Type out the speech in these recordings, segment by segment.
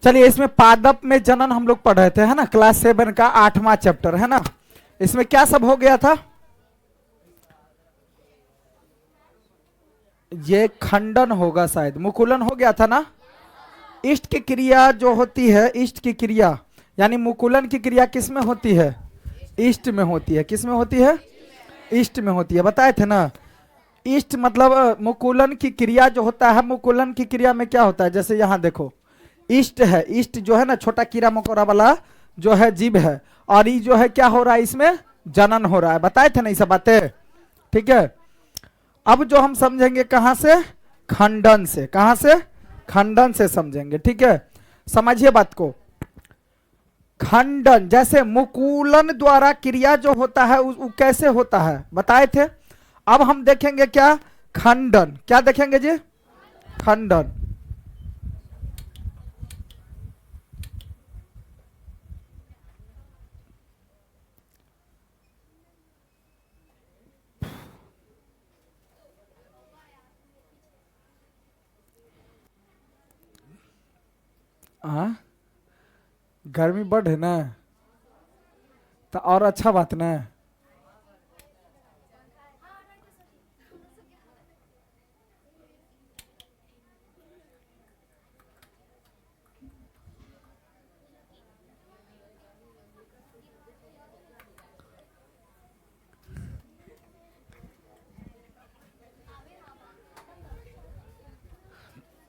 चलिए, इसमें पादप में जनन हम लोग पढ़ रहे थे, है ना, क्लास 7 का 8वां चैप्टर, है ना। इसमें क्या सब हो गया था? ये खंडन होगा शायद, मुकुलन हो गया था ना। इष्ट की क्रिया जो होती है, इष्ट की क्रिया यानी मुकुलन की क्रिया किस में होती है? इष्ट में होती है। किस में होती है? इष्ट में होती है, बताए थे ना। इष्ट मतलब मुकुलन की क्रिया जो होता है, मुकुलन की क्रिया में क्या होता है, जैसे यहाँ देखो इष्ट है, इष्ट जो है ना छोटा कीड़ा मकोड़ा वाला जो है जीव है, और ये जो है क्या हो रहा है, इसमें जनन हो रहा है, बताए थे ना ये सब बातें, ठीक है। अब जो हम समझेंगे कहां से? खंडन से। कहां से? खंडन से समझेंगे, ठीक है। समझिए बात को। खंडन जैसे मुकुलन द्वारा क्रिया जो होता है वो कैसे होता है बताए थे। अब हम देखेंगे क्या? खंडन। क्या देखेंगे जी? खंडन। गर्मी बढ़ है ना, तो और अच्छा बात ना।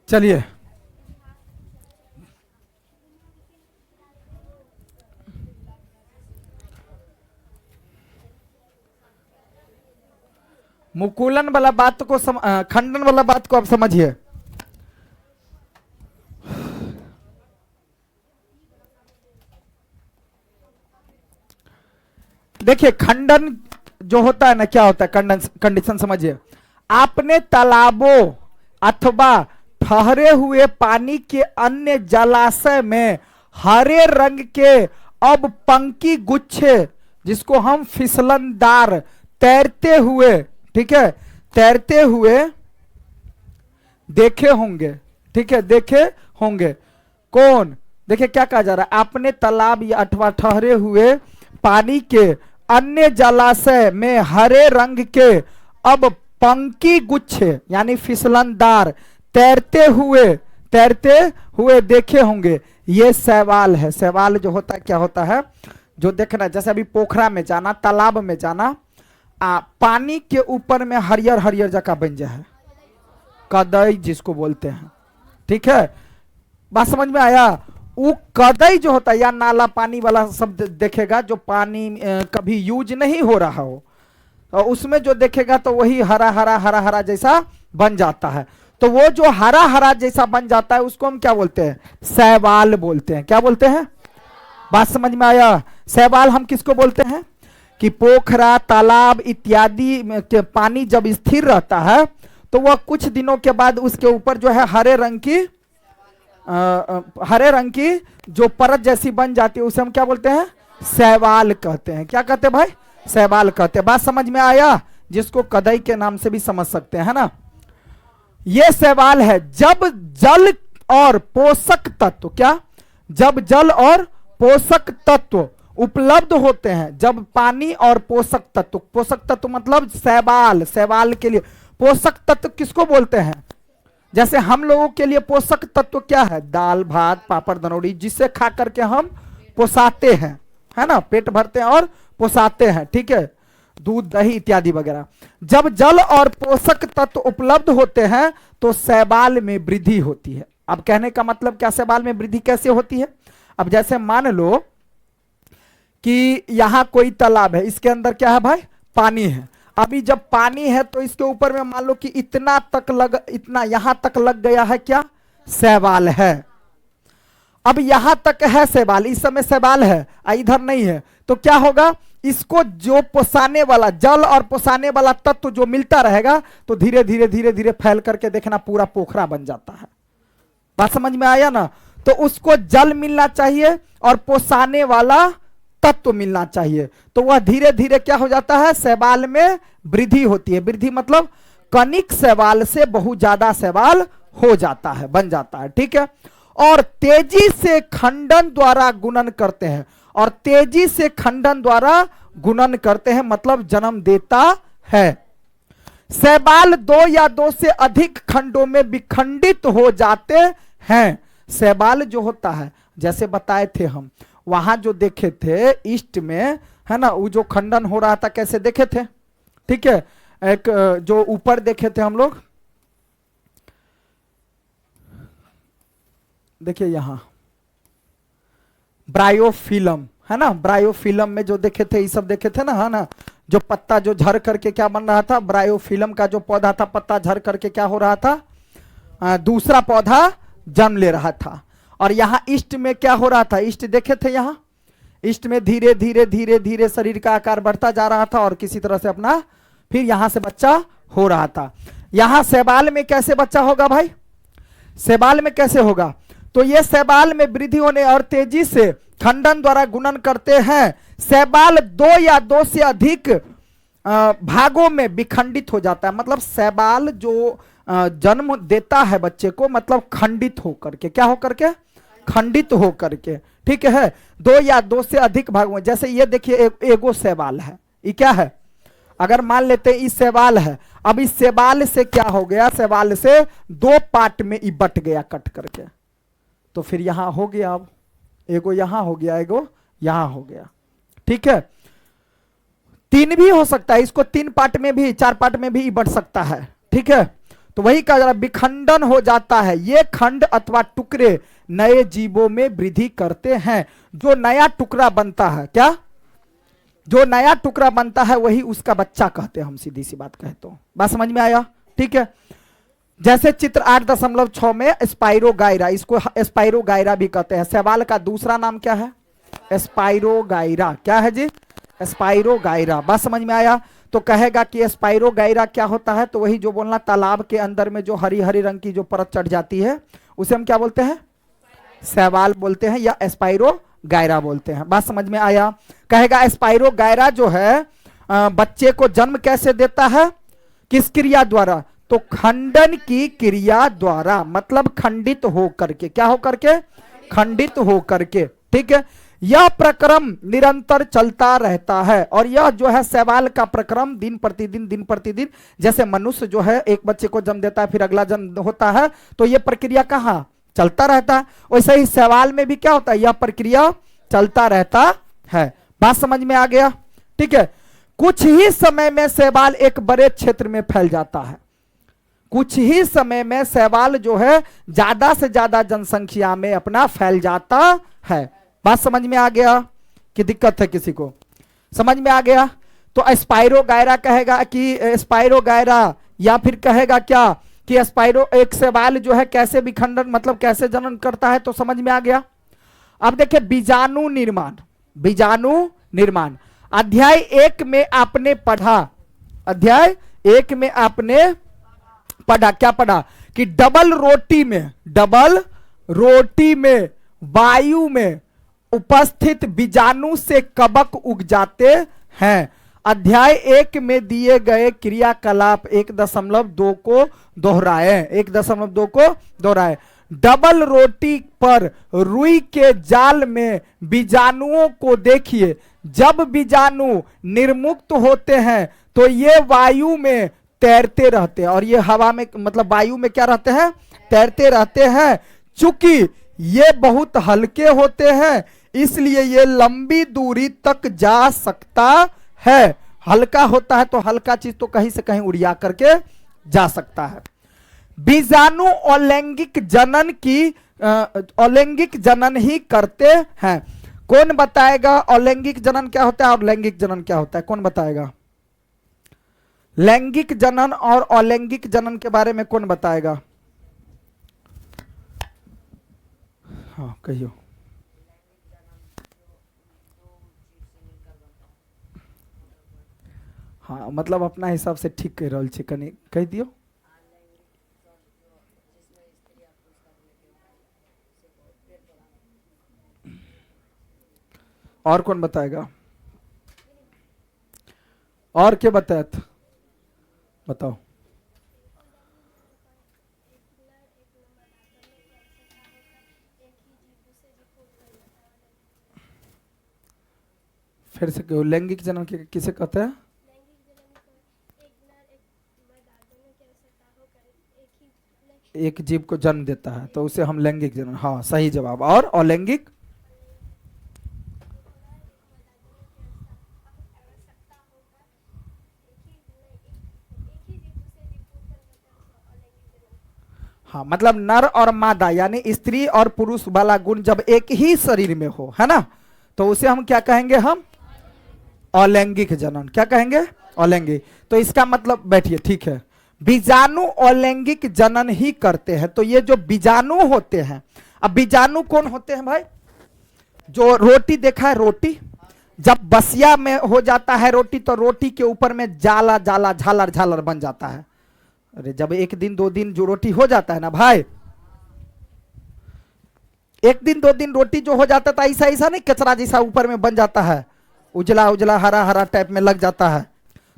चलिए, मुकुलन वाला बात को खंडन वाला बात को आप समझिए। देखिए खंडन जो होता है ना, क्या होता है खंडन? कंडीशन समझिए। आपने तालाबों अथवा ठहरे हुए पानी के अन्य जलाशय में हरे रंग के अब पंक्ति गुच्छे, जिसको हम फिसलनदार तैरते हुए, ठीक है, तैरते हुए देखे होंगे, ठीक है, देखे होंगे। कौन? देखिए क्या कहा जा रहा है, आपने तालाब या अथवा ठहरे हुए पानी के अन्य जलाशय में हरे रंग के अब पंक्ति गुच्छे यानी फिसलनदार तैरते हुए देखे होंगे। ये सवाल है। सवाल जो होता है क्या होता है, जो देखना, जैसे अभी पोखरा में जाना, तालाब में जाना, पानी के ऊपर में हरियर हरियर जगह बन जाए, कदई जिसको बोलते हैं, ठीक है। बात समझ में आया? वो कदई जो होता है या नाला पानी वाला शब्द देखेगा, जो पानी कभी यूज नहीं हो रहा हो, और उसमें जो देखेगा तो वही हरा हरा जैसा बन जाता है। तो वो जो हरा हरा जैसा बन जाता है उसको हम क्या बोलते हैं? शैवाल बोलते हैं। क्या बोलते हैं? बात समझ में आया? शैवाल हम किसको बोलते हैं? कि पोखरा तालाब इत्यादि में के पानी जब स्थिर रहता है तो वह कुछ दिनों के बाद उसके ऊपर जो है हरे रंग की जो परत जैसी बन जाती है, उसे हम क्या बोलते हैं? शैवाल कहते हैं। क्या कहते हैं भाई? शैवाल कहते हैं। बात समझ में आया? जिसको कदई के नाम से भी समझ सकते हैं, है ना। यह शैवाल है जब जल और पोषक तत्व, क्या? जब जल और पोषक तत्व उपलब्ध होते हैं, जब पानी और पोषक तत्व मतलब शैवाल के लिए पोषक तत्व किसको बोलते हैं? जैसे हम लोगों के लिए पोषक तत्व क्या है? दाल भात पापड़ दनौड़ी, जिससे खा करके हम पोसाते हैं, है ना, पेट भरते हैं और पोसाते हैं, ठीक है, दूध दही इत्यादि वगैरह। जब जल और पोषक तत्व उपलब्ध होते हैं तो शैवाल में वृद्धि होती है। अब कहने का मतलब क्या, शैवाल में वृद्धि कैसे होती है? अब जैसे मान लो कि यहां कोई तालाब है, इसके अंदर क्या है भाई? पानी है। अभी जब पानी है तो इसके ऊपर में मान लो कि इतना यहां तक लग गया है, क्या? शैवाल है। अब यहां तक है शैवाल, इस समय शैवाल है, इधर नहीं है, तो क्या होगा? इसको जो पोसाने वाला जल और पोसाने वाला तत्व जो मिलता रहेगा तो धीरे धीरे फैल करके देखना पूरा पोखरा बन जाता है। बात समझ में आया ना। तो उसको जल मिलना चाहिए और पोसाने वाला तत्व मिलना चाहिए, तो वह धीरे धीरे क्या हो जाता है? शैवाल में वृद्धि होती है। वृद्धि मतलब कनिक शैवाल से बहुत ज्यादा शैवाल हो जाता है, बन जाता है, ठीक है। और तेजी से खंडन द्वारा गुणन करते हैं, और तेजी से खंडन द्वारा गुणन करते हैं मतलब जन्म देता है। शैवाल दो या दो से अधिक खंडों में विखंडित हो जाते हैं। शैवाल जो होता है, जैसे बताए थे हम वहां जो देखे थे ईस्ट में, है ना, वो जो खंडन हो रहा था कैसे देखे थे, ठीक है। एक जो ऊपर देखे थे हम लोग, देखिए यहां ब्रायोफिलम, है ना, ब्रायोफिलम में जो देखे थे ये सब देखे थे ना, है ना, जो पत्ता जो झड़ करके क्या बन रहा था, ब्रायोफिलम का जो पौधा था, पत्ता झड़ करके क्या हो रहा था, दूसरा पौधा जन्म ले रहा था। और यहां ईस्ट में क्या हो रहा था, ईस्ट देखे थे, यहां ईस्ट में धीरे धीरे धीरे धीरे शरीर का आकार बढ़ता जा रहा था और किसी तरह से अपना फिर यहां से बच्चा हो रहा था। यहां शैवाल में कैसे बच्चा होगा भाई, शैवाल में कैसे होगा, तो ये शैवाल में वृद्धि होने और तेजी से खंडन द्वारा गुणन करते हैं। शैवाल दो या दो से अधिक भागों में विखंडित हो जाता है, मतलब शैवाल जो जन्म देता है बच्चे को, मतलब खंडित होकर के, क्या होकर के, खंडित होकर के, ठीक है, दो या दो से अधिक भागों में। जैसे ये देखिए एगो शैवाल है, ये क्या है, अगर मान लेते हैं इस शैवाल है, अब इस शैवाल से क्या हो गया, शैवाल से दो पार्ट में ये बट गया कट करके, तो फिर यहां हो गया, अब एगो यहां हो गया, एगो यहां हो गया, ठीक है। तीन भी हो सकता है, इसको तीन पार्ट में भी, चार पार्ट में भी बढ़ सकता है, ठीक है। तो वही कहा जा रहा, विखंडन हो जाता है। ये खंड अथवा टुकड़े नए जीवों में वृद्धि करते हैं। जो नया टुकड़ा बनता है, क्या, जो नया टुकड़ा बनता है वही उसका बच्चा कहते हैं हम, सीधी सी बात कहे तो। बात समझ में आया, ठीक है। जैसे चित्र 8.6 में स्पाइरोगाइरा, इसको स्पाइरोगाइरा भी कहते हैं। शैवाल का दूसरा नाम क्या है, स्पाइरोगाइरा, क्या है जी, स्पाइरोगाइरा। बात समझ में आया। तो कहेगा कि स्पाइरोगाइरा क्या होता है, तो वही जो बोलना, तालाब के अंदर में जो हरी हरी रंग की जो परत चढ़ जाती है उसे हम क्या बोलते हैं, शैवाल बोलते हैं या स्पाइरोगाइरा बोलते हैं। बात समझ में आया। कहेगा स्पाइरोगाइरा जो है बच्चे को जन्म कैसे देता है, किस क्रिया द्वारा, तो खंडन की क्रिया द्वारा, मतलब खंडित हो करके, क्या हो करके, खंडित हो करके, ठीक है। यह प्रक्रम निरंतर चलता रहता है, और यह जो है शैवाल का प्रक्रम दिन प्रतिदिन, जैसे मनुष्य जो है एक बच्चे को जन्म देता है फिर अगला जन्म होता है, तो यह प्रक्रिया कहां चलता रहता है, वैसे ही शैवाल में भी क्या होता है, यह प्रक्रिया चलता रहता है। बात समझ में आ गया, ठीक है। कुछ ही समय में शैवाल एक बड़े क्षेत्र में फैल जाता है, कुछ ही समय में शैवाल जो है ज्यादा से ज्यादा जनसंख्या में अपना फैल जाता है। बात समझ में आ गया कि दिक्कत है किसी को, समझ में आ गया। तो स्पाइरोगाइरा कहेगा कि स्पाइरोगाइरा, या फिर कहेगा क्या कि एक शैवाल जो है कैसे विखंडन, मतलब कैसे जनन करता है, तो समझ में आ गया। अब देखिए बीजाणु निर्माण, बीजाणु निर्माण अध्याय 1 में आपने पढ़ा, अध्याय 1 में आपने पढ़ा, क्या पढ़ा कि डबल रोटी में वायु में उपस्थित बीजाणु से कवक उग जाते हैं। अध्याय 1 में दिए गए क्रियाकलाप 1.2 को दोहराए, 1.2 को दोहराए। डबल रोटी पर रुई के जाल में बीजाणुओं को देखिए, जब बीजाणु निर्मुक्त होते हैं तो ये वायु में तैरते रहते हैं, और ये हवा में, मतलब वायु में क्या रहते हैं, तैरते रहते हैं। चूंकि ये बहुत हल्के होते हैं इसलिए ये लंबी दूरी तक जा सकता है। हल्का होता है तो हल्का चीज तो कहीं से कहीं उड़िया करके जा सकता है। बीजाणु अलैंगिक जनन ही करते हैं। कौन बताएगा अलैंगिक जनन क्या होता है और लैंगिक जनन क्या होता है, कौन बताएगा। लैंगिक जनन और अलैंगिक जनन के बारे में कौन बताएगा, हाँ कहियो। हाँ मतलब अपना हिसाब से ठीक कह रहा छे, कनी कह दियो। और कौन बताएगा, और क्या बताए, बताओ। फिर से क्यों? लैंगिक जनन किसे कहते हैं? एक जीव को जन्म देता है तो उसे हम लैंगिक जनन, हाँ सही जवाब। और अलैंगिक? हाँ मतलब नर और मादा यानी स्त्री और पुरुष वाला गुण जब एक ही शरीर में हो, है ना, तो उसे हम क्या कहेंगे? हम अलैंगिक जनन। क्या कहेंगे? अलैंगिक। तो इसका मतलब, बैठिए, ठीक है, बीजाणु अलैंगिक जनन ही करते हैं। तो ये जो बीजाणु होते हैं, अब बीजाणु कौन होते हैं भाई? जो रोटी देखा है, रोटी जब बसिया में हो जाता है रोटी, तो रोटी के ऊपर में जाला जाला झालर झालर बन जाता है। अरे जब एक दिन दो दिन जो रोटी हो जाता है ना भाई, एक दिन दो दिन रोटी जो हो जाता था, ऐसा ऐसा नहीं कचरा जैसा ऊपर में बन जाता है, उजला उजला हरा हरा टाइप में लग जाता है।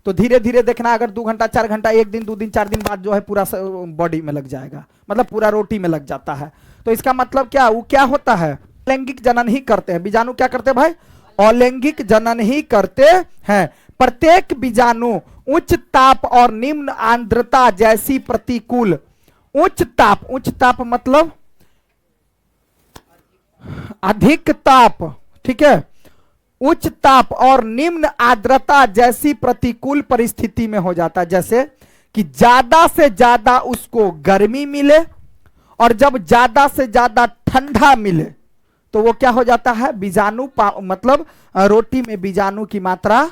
तो धीरे धीरे देखना, अगर 2 घंटा 4 घंटा, एक दिन 2 दिन 4 दिन बाद जो है पूरा बॉडी में लग जाएगा, मतलब पूरा रोटी में लग जाता है। तो इसका मतलब क्या, वो क्या होता है? अलैंगिक जनन ही करते हैं। बीजाणु क्या करते हैं भाई? अलैंगिक जनन ही करते हैं। प्रत्येक बीजाणु उच्च ताप और निम्न आर्द्रता जैसी प्रतिकूल, उच्च ताप मतलब अधिक ताप, ठीक है, उच्च ताप और निम्न आर्द्रता जैसी प्रतिकूल परिस्थिति में हो जाता है। जैसे कि ज्यादा से ज्यादा उसको गर्मी मिले और जब ज्यादा से ज्यादा ठंडा मिले तो वो क्या हो जाता है? बीजाणु, मतलब रोटी में बीजाणु की मात्रा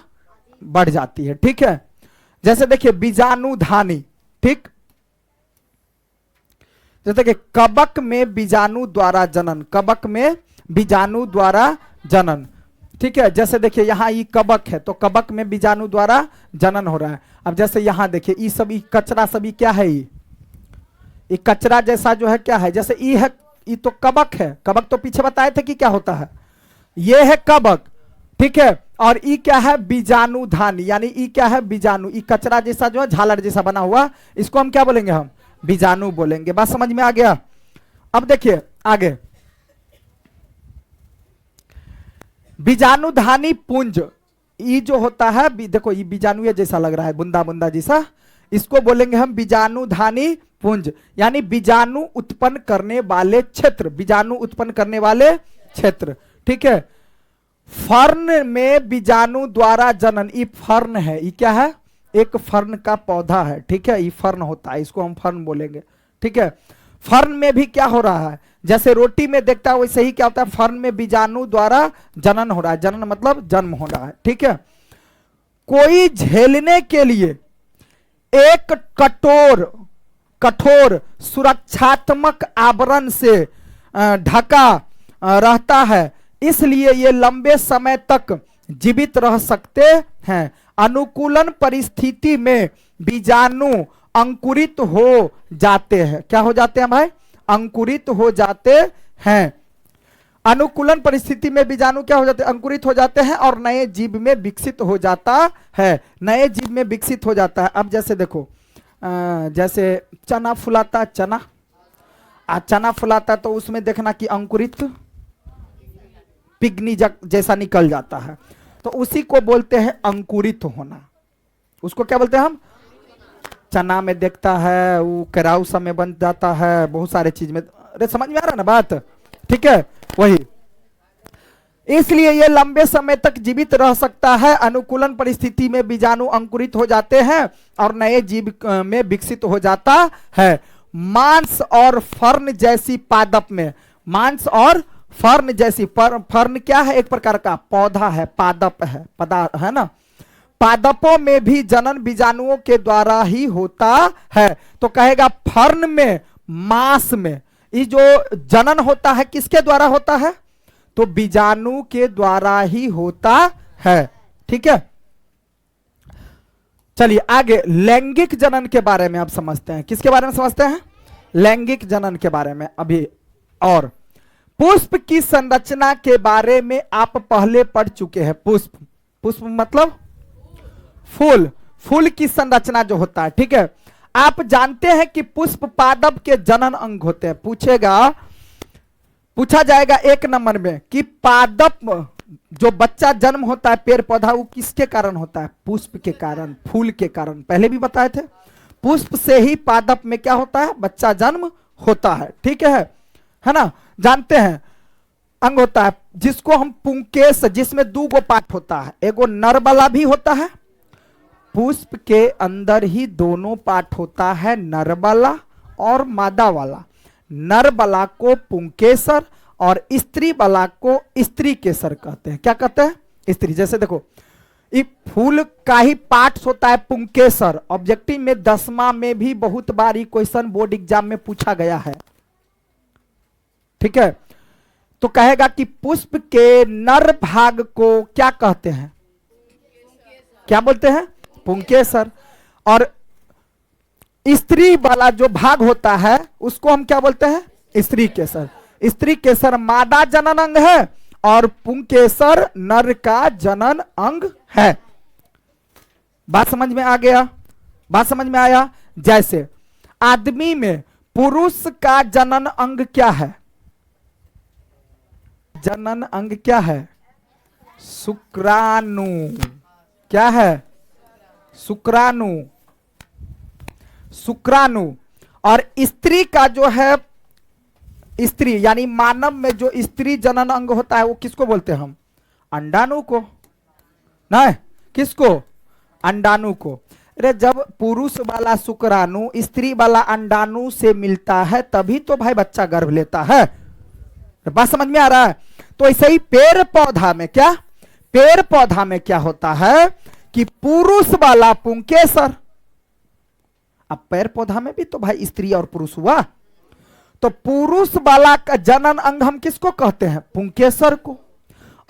बढ़ जाती है, ठीक है। जैसे देखिए बीजाणु धानी, ठीक, जैसे कि कबक में बीजाणु द्वारा जनन, कबक में बीजाणु द्वारा जनन, ठीक है। जैसे देखिए यहाँ ये कबक है, तो कबक में बीजाणु द्वारा जनन हो रहा है। अब जैसे यहाँ देखिए ये सभी कचरा सभी क्या है? ये कचरा जैसा जो है क्या है? जैसे ये है, ये तो कबक है। कबक तो पीछे बताए थे कि क्या होता है, ये है कबक, ठीक है। और ई क्या है? बीजाणु धानी, यानी ई क्या है? बीजाणु। ई कचरा जैसा जो है झालर जैसा बना हुआ, इसको हम क्या बोलेंगे? हम बीजाणु बोलेंगे। बात समझ में आ गया? अब देखिए आगे, बीजाणु धानी पुंज, ई जो होता है, देखो ये बीजाणु जैसा लग रहा है, बुंदा बुंदा जैसा, इसको बोलेंगे हम बीजाणु धानी पुंज, यानी बीजाणु उत्पन्न करने वाले क्षेत्र, बीजाणु उत्पन्न करने वाले क्षेत्र, ठीक है। फर्न में बीजाणु द्वारा जनन, ये फर्न है, ये क्या है? एक फर्न का पौधा है, ठीक है, ये फर्न होता है, इसको हम फर्न बोलेंगे, ठीक है। फर्न में भी क्या हो रहा है? जैसे रोटी में देखता है वैसे ही क्या होता है? फर्न में बीजाणु द्वारा जनन हो रहा है। जनन मतलब जन्म हो रहा है, ठीक है। कोई झेलने के लिए एक कठोर सुरक्षात्मक आवरण से ढका रहता है, इसलिए ये लंबे समय तक जीवित रह सकते हैं। अनुकूलन परिस्थिति में बीजाणु अंकुरित हो जाते हैं। क्या हो जाते हैं भाई? अंकुरित हो जाते हैं। अनुकूलन परिस्थिति में बीजाणु क्या हो जाते हैं? अंकुरित हो जाते हैं और नए जीव में विकसित हो जाता है, नए जीव में विकसित हो जाता है। अब जैसे देखो, जैसे चना फुलाता, चना फुलाता तो उसमें देखना कि अंकुरित पिगनी जैसा निकल जाता है, तो उसी को बोलते हैं अंकुरित होना। उसको क्या बोलते हैं हम? चना में देखता है वो केराउ सा में बन जाता है, बहुत सारे चीज में। अरे समझ में आ रहा ना बात, ठीक है, वही। इसलिए ये लंबे समय तक जीवित रह सकता है। अनुकूलन परिस्थिति में बीजाणु अंकुरित हो जाते हैं और नए जीव में विकसित हो जाता है। मांस और फर्न जैसी पादप में, मांस और फर्न जैसी, फर्न क्या है? एक प्रकार का पौधा है, पादप है, है ना। पादपों में भी जनन बीजाणुओं के द्वारा ही होता है। तो कहेगा फर्न में, मांस में ये जो जनन होता है किसके द्वारा होता है? तो बीजाणु के द्वारा ही होता है, ठीक है। चलिए आगे लैंगिक जनन के बारे में अब समझते हैं। किसके बारे में समझते हैं? लैंगिक जनन के बारे में अभी। और पुष्प की संरचना के बारे में आप पहले पढ़ चुके हैं। पुष्प मतलब फूल, फूल की संरचना जो होता है, ठीक है। आप जानते हैं कि पुष्प पादप के जनन अंग होते हैं। पूछा जाएगा 1 नंबर में कि पादप जो बच्चा जन्म होता है पेड़ पौधा, वो किसके कारण होता है? पुष्प के कारण, फूल के कारण। पहले भी बताए थे, पुष्प से ही पादप में क्या होता है? बच्चा जन्म होता है। ठीक है ना? जानते हैं अंग होता है जिसको हम पुंकेश, जिसमें 2 गो पार्ट होता है, एगो नर वाला भी होता है, पुष्प के अंदर ही दोनों पार्ट होता है, नर वाला और मादा वाला। नर वाला को पुंकेसर और स्त्री वाला को स्त्री केसर कहते हैं। क्या कहते हैं? स्त्री। जैसे देखो, ये फूल का ही पार्ट होता है पुंकेसर। ऑब्जेक्टिव में 10वां में भी बहुत बार ये क्वेश्चन बोर्ड एग्जाम में पूछा गया है। ठीक है, तो कहेगा कि पुष्प के नर भाग को क्या कहते हैं? क्या बोलते हैं? पुंकेसर। और स्त्री वाला जो भाग होता है उसको हम क्या बोलते हैं? स्त्री केसर। स्त्री केसर मादा जनन अंग है और पुंकेसर नर का जनन अंग है। बात समझ में आ गया? बात समझ में आया? जैसे आदमी में पुरुष का जनन अंग क्या है? जनन अंग क्या है? शुक्राणु। क्या है? शुक्राणु। शुक्राणु। और स्त्री का जो है, स्त्री यानी मानव में जो स्त्री जनन अंग होता है वो किसको बोलते हैं हम? अंडाणु को। नहीं, किसको? अंडाणु को। अरे जब पुरुष वाला शुक्राणु स्त्री वाला अंडाणु से मिलता है तभी तो भाई बच्चा गर्भ लेता है। बात समझ में आ रहा है? तो ऐसे ही पेड़ पौधा में क्या, पेड़ पौधा में क्या होता है कि पुरुष वाला पुंकेसर। अब पेड़ पौधा में भी तो भाई स्त्री और पुरुष हुआ, तो पुरुष वाला का जनन अंग हम किसको कहते हैं? पुंकेसर को।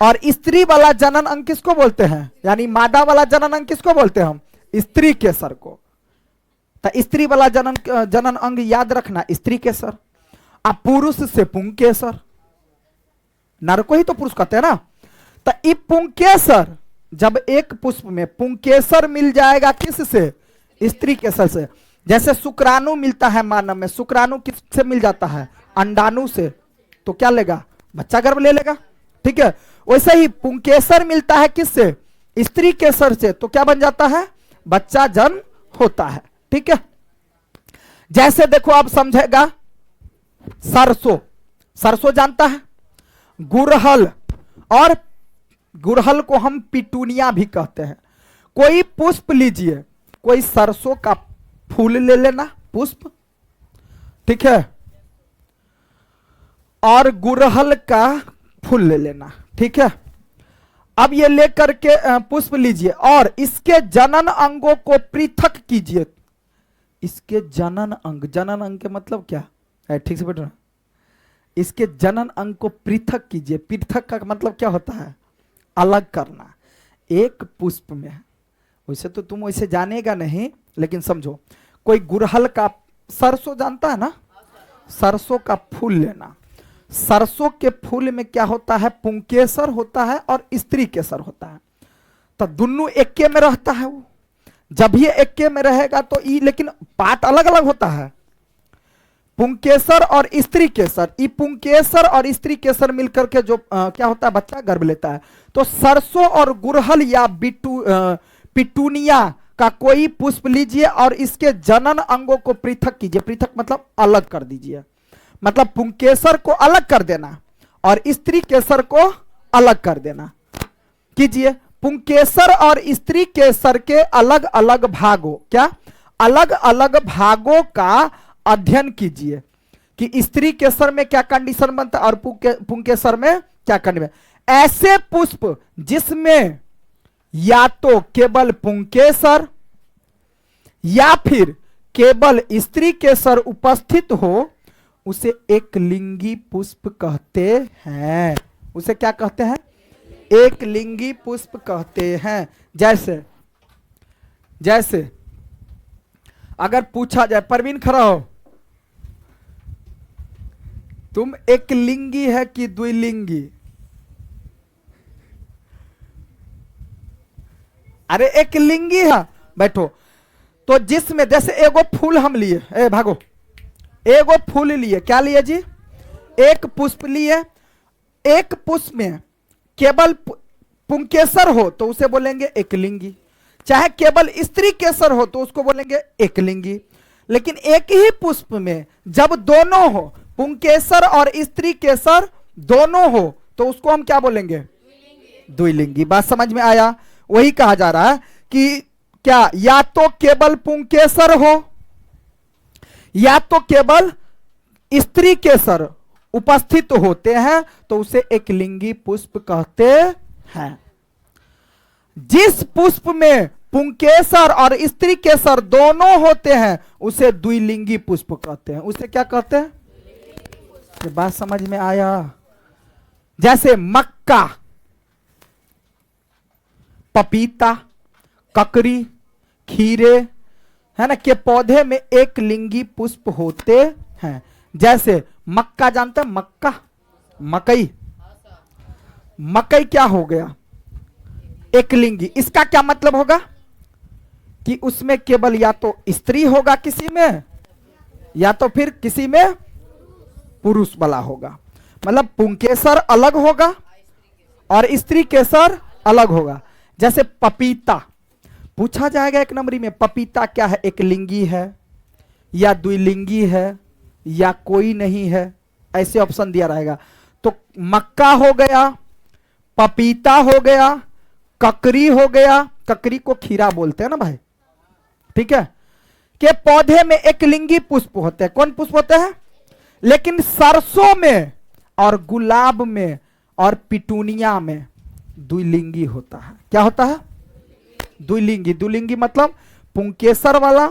और स्त्री वाला जनन अंग किसको बोलते हैं? यानी मादा वाला जनन अंग किसको बोलते हैं हम? स्त्री केसर को। तो स्त्री वाला जनन अंग याद रखना, स्त्री केसर। अब पुरुष से पुंकेसर, नर को ही तो पुरुष कहते हैं ना। तो ये पुंकेसर, जब एक पुष्प में पुंकेसर मिल जाएगा किससे? स्त्री केसर से। जैसे शुक्राणु मिलता है मानव में, शुक्राणु किससे मिल जाता है? अंडाणु से। तो क्या लेगा? बच्चा गर्भ ले लेगा। ठीक है, वैसे ही पुंकेसर मिलता है किससे? स्त्री केसर से। तो क्या बन जाता है? बच्चा जन्म होता है। ठीक है, जैसे देखो आप समझेगा, सरसों। सरसों जानता है? गुड़हल, और गुड़हल को हम पिटूनिया भी कहते हैं। कोई पुष्प लीजिए, कोई सरसों का फूल ले लेना, पुष्प, ठीक है, और गुड़हल का फूल ले लेना। ठीक है, अब ये लेकर के पुष्प लीजिए और इसके जनन अंगों को पृथक कीजिए। इसके जनन अंग, जनन अंग के मतलब क्या है? ठीक से बैठो। इसके जनन अंग को पृथक कीजिए। पृथक का मतलब क्या होता है? अलग करना। एक पुष्प में, वैसे तो तुम वैसे जानेगा नहीं, लेकिन समझो, कोई गुड़हल का, सरसों जानता है ना? सरसों का फूल लेना। सरसों के फूल में क्या होता है? पुंकेसर होता है और स्त्री केसर होता है। तो दोनों एके में रहता है। वो जब ये एके में रहेगा तो ये, लेकिन पार्ट अलग अलग होता है, पुंकेसर और स्त्री केसर। ये पुंकेसर और स्त्री केसर मिलकर के जो क्या होता है? बच्चा गर्भ लेता है। तो सरसों और गुड़हल या पिटूनिया का कोई पुष्प लीजिए और इसके जनन अंगों को पृथक कीजिए। पृथक मतलब अलग कर दीजिए, मतलब पुंकेसर को अलग कर देना और स्त्री केसर को अलग कर देना। कीजिए, पुंकेसर और स्त्री केसर के अलग अलग भागों, क्या अलग अलग भागों का अध्ययन कीजिए कि स्त्री केसर में क्या कंडीशन बनता है और पुंकेसर में क्या कंडीशन। ऐसे पुष्प जिसमें या तो केवल पुंकेसर या फिर केवल स्त्री केसर उपस्थित हो, उसे एक लिंगी पुष्प कहते हैं। उसे क्या कहते हैं? एक लिंगी पुष्प कहते हैं। जैसे जैसे अगर पूछा जाए, परवीन खड़ा हो, तुम एक लिंगी है कि द्विलिंगी? अरे एक लिंगी है, बैठो। तो जिसमें जैसे एगो फूल हम लिए, ए भागो, एगो फूल लिए, क्या लिए जी? एक पुष्प लिए। एक पुष्प में केवल पुंकेसर हो तो उसे बोलेंगे एकलिंगी, चाहे केवल स्त्री केसर हो तो उसको बोलेंगे एकलिंगी। लेकिन एक ही पुष्प में जब दोनों हो, पुंकेसर और स्त्री केसर दोनों हो, तो उसको हम क्या बोलेंगे? द्विलिंगी। बात समझ में आया? वही कहा जा रहा है कि क्या या तो केवल पुंकेसर हो या तो केवल स्त्री केसर उपस्थित होते हैं तो उसे एकलिंगी पुष्प कहते हैं। जिस पुष्प में पुंकेसर और स्त्री केसर दोनों होते हैं उसे द्विलिंगी पुष्प कहते हैं। उसे क्या कहते हैं? ये बात समझ में आया? जैसे मक्का, पपीता, ककड़ी, खीरे है ना के पौधे में एक लिंगी पुष्प होते हैं। जैसे मक्का जानते हैं? मक्का, मकई, मकई क्या हो गया? एक लिंगी। इसका क्या मतलब होगा कि उसमें केवल या तो स्त्री होगा किसी में या तो फिर किसी में पुरुष वाला होगा। मतलब पुंकेसर अलग होगा और स्त्री केसर अलग होगा। जैसे पपीता, पूछा जाएगा एक नंबरी में, पपीता क्या है? एक लिंगी है या द्विलिंगी है या कोई नहीं है, ऐसे ऑप्शन दिया रहेगा। तो मक्का हो गया, पपीता हो गया, ककड़ी हो गया, ककड़ी को खीरा बोलते हैं ना भाई, ठीक है, के पौधे में एक लिंगी पुष्प होते हैं। कौन पुष्प होते हैं? लेकिन सरसों में और गुलाब में और पिटूनिया में द्विलिंगी होता है। क्या होता है? द्विलिंगी। द्विलिंगी मतलब पुंकेसर वाला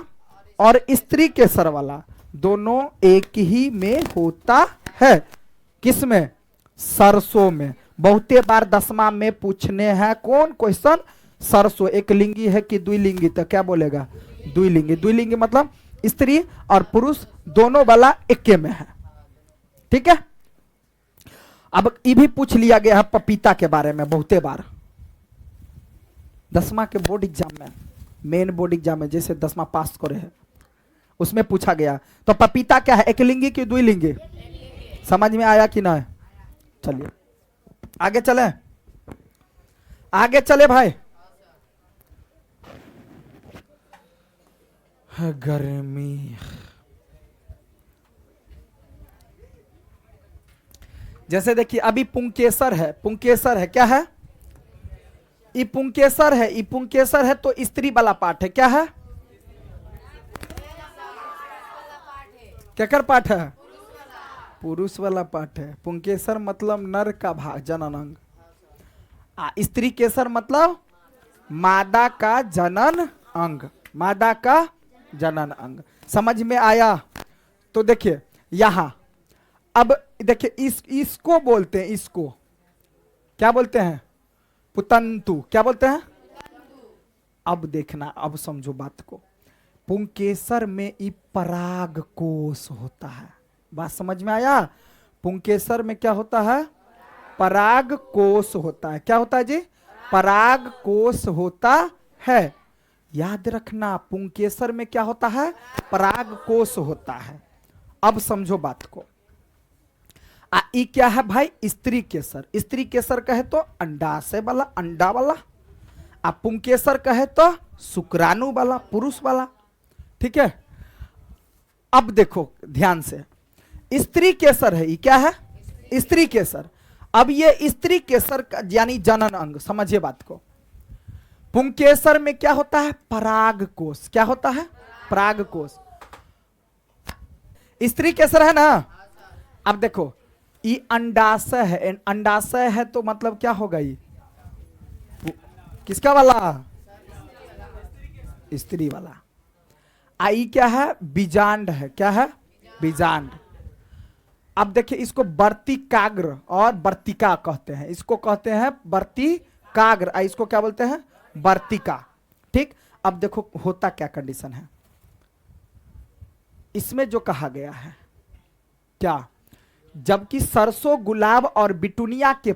और स्त्री केसर वाला दोनों एक ही में होता है। किस में? सरसों में। बहुते बार 10वां में पूछने हैं कौन क्वेश्चन? सरसों एक लिंगी है कि द्विलिंगी, तो क्या बोलेगा? द्विलिंगी। द्विलिंगी मतलब स्त्री और पुरुष दोनों वाला एक में है। ठीक है। अब ये भी पूछ लिया गया है पपीता के बारे में बहुते बार 10वां के बोर्ड एग्जाम में, मेन बोर्ड एग्जाम में, जैसे 10वां पास करे है उसमें पूछा गया। तो पपीता क्या है? एक लिंगी कि द्विलिंगी? समझ में आया कि ना? चलिए आगे चले, आगे चले भाई। गर्मी, जैसे देखिए अभी पुंकेसर है, पुंकेसर है, क्या है? ई पुंकेसर है, ई पुंकेसर है तो स्त्री वाला पाठ है। क्या है? क्या कर पाठ है? पुरुष वाला पाठ है। पुंकेसर मतलब नर का भाग, जनन अंग। स्त्री केसर मतलब मादा का जनन अंग, मादा का जनन अंग। समझ में आया? तो देखिए यहां अब देखिए इसको बोलते हैं, इसको क्या बोलते हैं? पुतंतु। क्या बोलते हैं? अब देखना, अब समझो बात को। पुंकेसर में ई पराग कोश होता है। बात समझ में आया? पुंकेसर में क्या होता है? पराग कोश होता है। क्या होता है जी? पराग कोश होता है। याद रखना, पुंकेसर में क्या होता है? पराग कोश होता है। अब समझो बात को। ई क्या है भाई? स्त्री केसर। स्त्री केसर कहे तो अंडाशय वाला, अंडा वाला। पुंकेसर कहे तो शुक्राणु वाला, पुरुष वाला। ठीक है। अब देखो ध्यान से, स्त्री केसर है, ये क्या है? स्त्री केसर। अब ये स्त्री केसर यानी जनन अंग, समझिए बात को। पुंकेसर में क्या होता है? पराग कोश। क्या होता है? पराग कोश। स्त्री केसर है ना। अब देखो ये अंडाशय है, अंडाशय है तो मतलब क्या होगा? ये किसका वाला? स्त्री वाला। आई क्या है? बीजांड है। क्या है? बीजांड। अब देखिए इसको वर्तिकाग्र और वर्तिका कहते हैं। इसको कहते हैं वर्तिकाग्र, इसको क्या बोलते हैं? वर्तिका। ठीक। अब देखो होता क्या कंडीशन है इसमें जो कहा गया है, क्या? जबकि सरसों, गुलाब और बिटुनिया के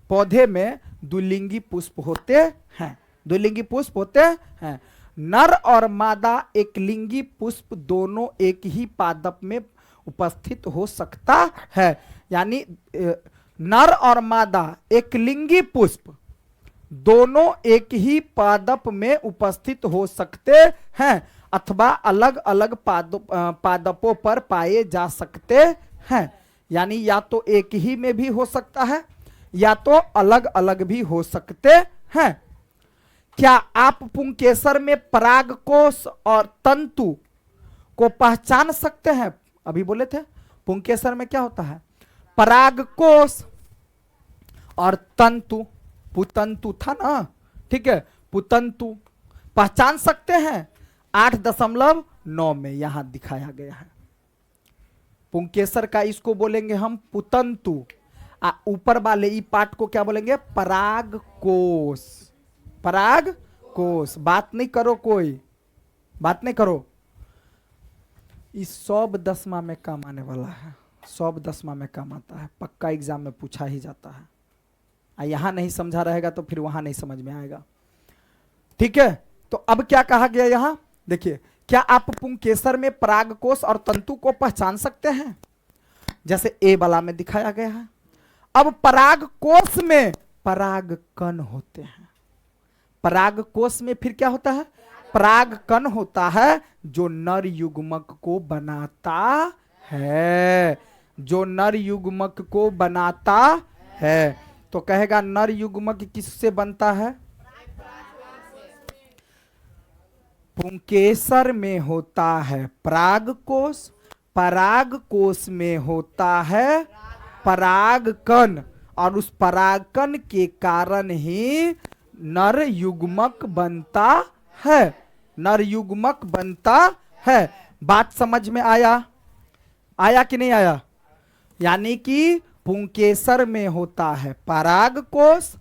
पौधे में द्विलिंगी पुष्प होते हैं, द्विलिंगी पुष्प होते हैं। नर और मादा एक लिंगी पुष्प दोनों एक ही पादप में उपस्थित हो सकता है। यानी नर और मादा एक लिंगी पुष्प दोनों एक ही पादप में उपस्थित हो सकते हैं अथवा अलग अलग पादपों पर पाए जा सकते हैं। यानी या तो एक ही में भी हो सकता है या तो अलग अलग भी हो सकते हैं। क्या आप पुंकेसर में परागकोश और तंतु को पहचान सकते हैं? अभी बोले थे पुंकेसर में क्या होता है, परागकोश और तंतु। पुतंतु था ना, ठीक है, पुतंतु पहचान सकते हैं। 8.9 में यहां दिखाया गया है। पुंकेसर का इसको बोलेंगे हम पुतंतु, ऊपर वाले ई पार्ट को क्या बोलेंगे, परागकोश। परागकोश। बात नहीं करो, कोई बात नहीं करो। इस 100 में काम आने वाला है, 100 में काम आता है, पक्का एग्जाम में पूछा ही जाता है। यहां नहीं समझा रहेगा तो फिर वहां नहीं समझ में आएगा, ठीक है। तो अब क्या कहा गया यहां देखिए, क्या आप पुंकेसर में परागकोश और तंतु को पहचान सकते हैं? जैसे ए वाला में दिखाया गया है। अब परागकोश में परागकण होते हैं। परागकोश में फिर क्या होता है, परागकण होता है जो नर युग्मक को बनाता है, जो नर युग्मक को बनाता है। तो कहेगा नर युग्मक किससे बनता है? पुंकेसर में होता है परागकोश, परागकोश में होता है परागकण, और उस परागकण के कारण ही नर युग्मक बनता है, नर युग्मक बनता है। बात समझ में आया? आया कि नहीं आया? यानी कि पुंकेसर में होता है परागकोश,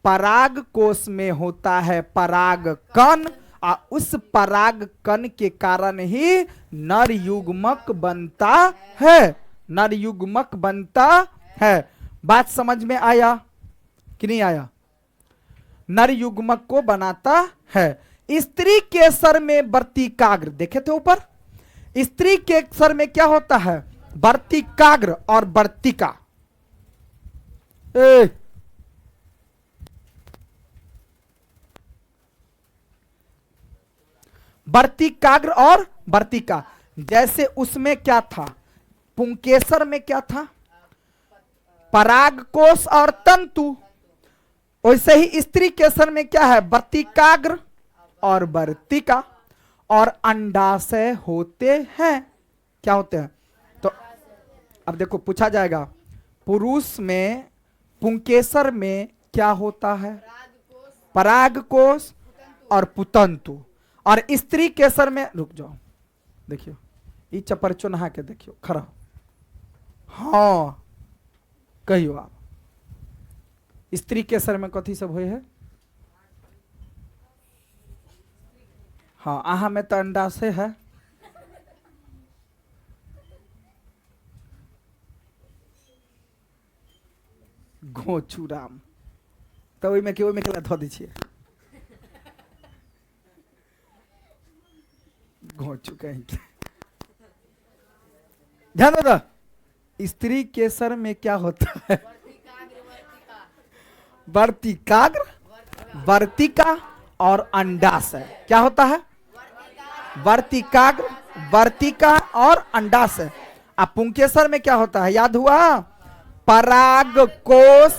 परागकोश में होता है परागकण, और उस परागकण के कारण ही नर युग्मक बनता है, नर युग्मक बनता है। बात समझ में आया कि नहीं आया? नर युग्मक को बनाता है। स्त्री केसर में वर्तिकाग्र, देखे थे ऊपर, स्त्री केसर में क्या होता है, वर्तिकाग्र और वर्तिका। वर्तिकाग्र और वर्तिका, जैसे उसमें क्या था, पुंकेसर में क्या था, परागकोश और तंतु, वैसे ही स्त्री केसर में क्या है, वर्तिकाग्र और वर्तिका, और अंडाशय होते हैं। क्या होते हैं? तो अब देखो पूछा जाएगा, पुरुष में पुंकेसर में क्या होता है, परागकोश और पुतंतु, और स्त्री केसर में, रुक जाओ देखियो, ये चपरचो नहा के देखियो खरा, हाँ कहियो आप, स्त्री केसर में कथी सब होय है? हाँ, आहा में तो अंडाशय है, घोचुराम, तो ओहिमे केला धो दी छिए, घोचू कहीं। ध्यान दो, स्त्री केसर में क्या होता है, वर्तिकाग्र, वर्तिका और अंडाशय। क्या होता है? वर्तिकाग्र, वर्तिका और अंडाशय। अब पुंकेसर में क्या होता है, याद हुआ? परागकोश,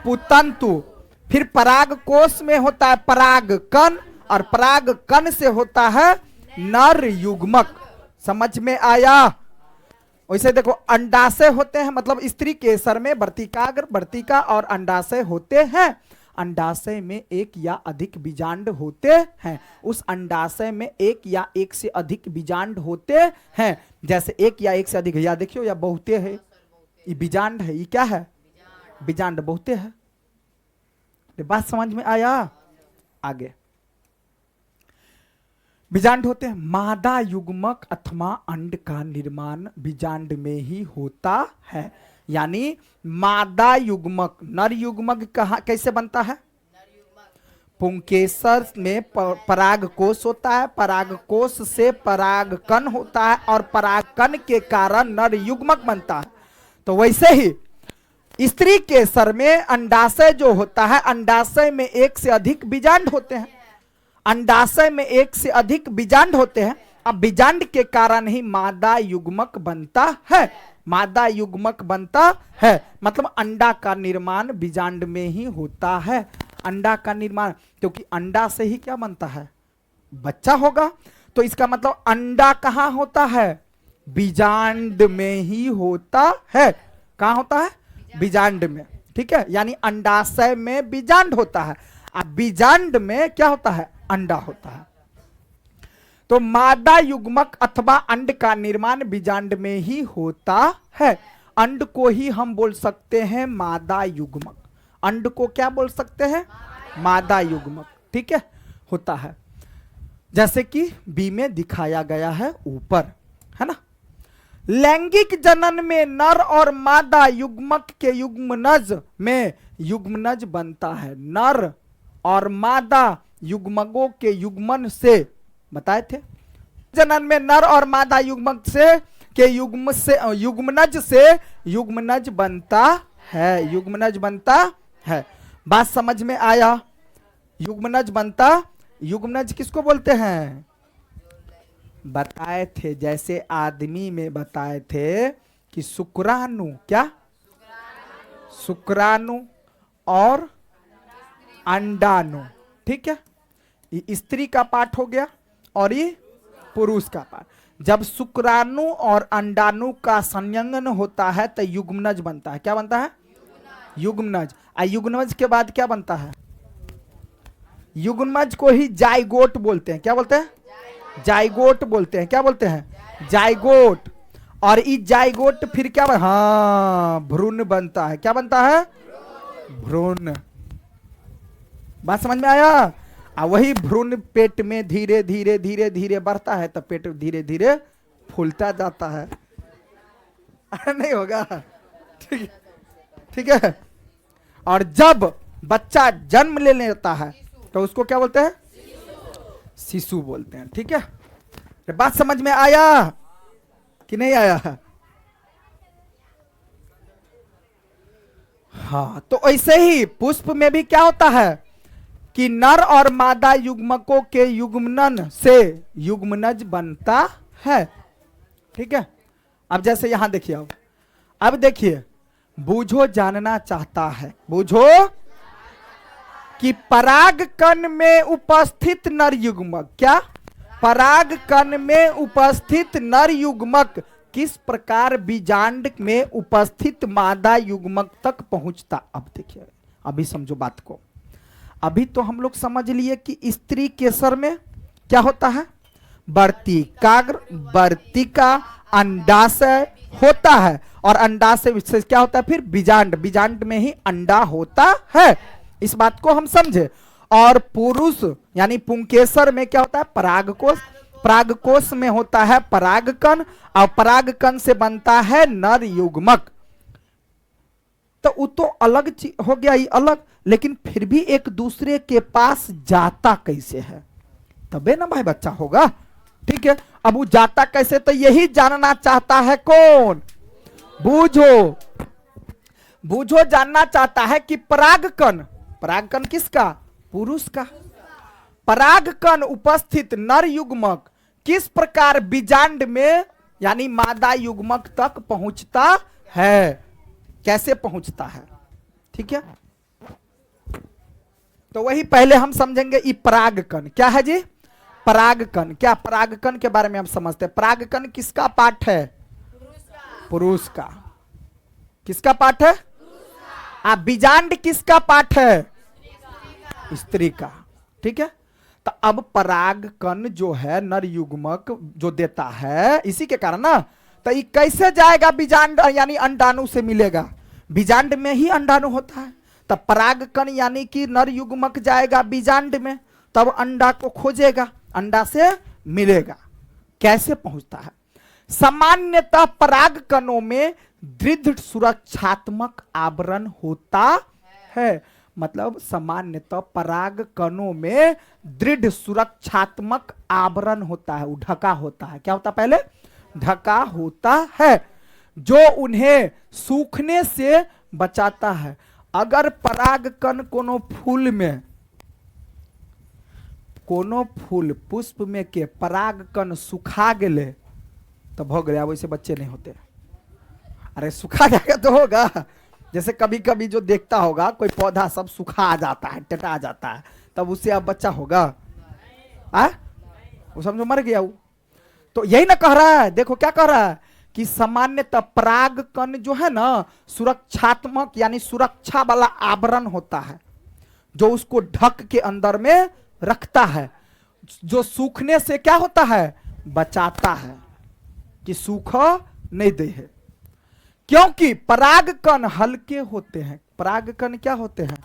पुतंतु, फिर परागकोश में होता है परागकण, और परागकण से होता है नर युग्मक। समझ में आया? वैसे देखो अंडाशय होते हैं, मतलब स्त्री केसर में वर्तिकाग्र, वर्तिका और अंडाशय होते हैं। अंडाशय में एक या अधिक बीजांड होते हैं। उस अंडाशय में एक या एक से अधिक बीजांड होते हैं। जैसे एक या एक से अधिक, या देखियो या बहुते है, ये बीजांड है, ये क्या है, बीजांड बहुते है। बात समझ में आया? आगे बीजांड होते हैं। मादा युग्मक अथवा अंड का निर्माण बीजांड में ही होता है। यानी मादा युग्मक, नर युग्मक कहाँ कैसे बनता है? पुंकेसर में परागकोश होता है, परागकोश से परागकण होता है, और परागकण के कारण नर युग्मक बनता है। तो वैसे ही स्त्री केसर में अंडाशय जो होता है, अंडाशय में एक से अधिक बीजांड होते हैं। अंडाशय में एक से अधिक बीजांड होते हैं। अब बीजांड के कारण ही मादा युग्मक बनता है। मादा युग्मक बनता है मतलब अंडा का निर्माण बीजांड में ही होता है। अंडा का निर्माण, क्योंकि अंडा से ही क्या बनता है, बच्चा होगा। तो इसका मतलब अंडा कहां होता है, बीजांड में ही होता है। कहां होता है, बीजांड में। ठीक है, यानी अंडाशय में बीजांड होता है, अब बीजांड में क्या होता है, अंडा होता है। तो मादा युग्मक अथवा अंड का निर्माण बीजांड में ही होता है। अंड को ही हम बोल सकते हैं मादा युग्मक। अंड को क्या बोल सकते हैं, मादा युग्मक। ठीक है, होता है जैसे कि बी में दिखाया गया है ऊपर, है ना। लैंगिक जनन में नर और मादा युग्मक के युग्मनज में युग्मनज बनता है। नर और मादा युग्मकों के युग्मन से, बताए थे, जनन में नर और मादा युग्मक से के युग्मनज से युग्मनज बनता है। युग्मनज बनता है, बात समझ में आया। युग्मनज बनता, युग्मनज किसको बोलते हैं, बताए थे, जैसे आदमी में बताए थे कि शुक्राणु, क्या शुक्राणु और अंडाणु। ठीक है, ये स्त्री का पार्ट हो गया और ये पुरुष का पार्ट। जब शुक्राणु और अंडाणु का संयंगन होता है तो युग्मनज बनता है। क्या बनता है, युग्मनज। युग्मनज के बाद क्या बनता है, युग्मनज को ही जाइगोट बोलते हैं। क्या बोलते हैं, जाइगोट बोलते हैं। क्या बोलते हैं, जाइगोट। और इस जाइगोट फिर क्या हाँ, भ्रूण बनता है। क्या बनता है, भ्रूण। बात समझ में आया। वही भ्रूण पेट में धीरे धीरे धीरे धीरे बढ़ता है तो पेट धीरे धीरे फूलता जाता है। नहीं होगा, ठीक है। और जब बच्चा जन्म ले लेता है तो उसको क्या बोलते हैं, शिशु बोलते हैं। ठीक है, बात समझ में आया कि नहीं आया। हाँ, तो ऐसे ही पुष्प में भी क्या होता है कि नर और मादा युग्मकों के युग्मनन से युग्मनज बनता है। ठीक है, अब जैसे यहां देखिए, अब देखिए, बूझो जानना चाहता है, बूझो कि पराग कण में उपस्थित नर युग्मक, क्या पराग कण में उपस्थित नर युग्मक किस प्रकार बीजांड में उपस्थित मादा युग्मक तक पहुंचता। अब देखिए, अभी समझो बात को। अभी तो हम लोग समझ लिए कि स्त्री केसर में क्या होता है, वर्तिकाग्र, वर्तिका, अंडाशय होता है और अंडाशय से क्या होता है फिर बीजांड। बीजांड में ही अंडा होता है, इस बात को हम समझे। और पुरुष यानी पुंकेसर में क्या होता है, परागकोश। परागकोश में होता है परागकण और परागकण से बनता है नर युग्मक। तो वो तो अलग चीज हो गया, ये अलग, लेकिन फिर भी एक दूसरे के पास जाता कैसे है, तबे ना भाई बच्चा होगा। ठीक है, अब वो जाता कैसे, तो यही जानना चाहता है कौन, बूझो। बूझो जानना चाहता है कि परागकण, परागकण किसका, पुरुष का। परागकण उपस्थित नर युग्मक किस प्रकार बीजांड में यानी मादा युग्मक तक पहुंचता है, कैसे पहुंचता है। ठीक है, तो वही पहले हम समझेंगे। ये परागकण क्या है जी, परागकण। क्या परागकण के बारे में हम समझते हैं। परागकण किसका पार्ट है, पुरुष का। किसका पार्ट है, बीजांड किसका पार्ट है, स्त्री का। ठीक है, तो अब परागकण जो है नर युग्मक जो देता है, इसी के कारण ना, तो ये कैसे जाएगा बीजांड यानी अंडाणु से मिलेगा। बीजांड में ही अंडाणु होता है, तब परागकण यानी कि नर युग्मक जाएगा बीजांड में, तब अंडा को खोजेगा, अंडा से मिलेगा। कैसे पहुंचता है, सामान्यतः परागकणों में दृढ़ सुरक्षात्मक आवरण होता है। मतलब सामान्यतः परागकणों में दृढ़ सुरक्षात्मक आवरण होता है, ढका होता है। क्या होता है, पहले ढका होता है। जो उन्हें सूखने से बचाता है। अगर परागकण कोनो फूल पुष्प में के परागकण सुखा गए तो हो गया, वैसे बच्चे नहीं होते। अरे सुखा जाएगा तो होगा। जैसे कभी कभी जो देखता होगा कोई पौधा सब सुखा जाता है, टटा जाता है, तब उससे अब बच्चा होगा? वो समझो मर गया वो। तो यही ना कह रहा है, देखो क्या कह रहा है कि सामान्यतः परागकण जो है ना सुरक्षात्मक यानी सुरक्षा वाला आवरण होता है जो उसको ढक के अंदर में रखता है, जो सूखने से क्या होता है, बचाता है कि सूख नहीं दे है। क्योंकि परागकण हल्के होते हैं। परागकण क्या होते हैं?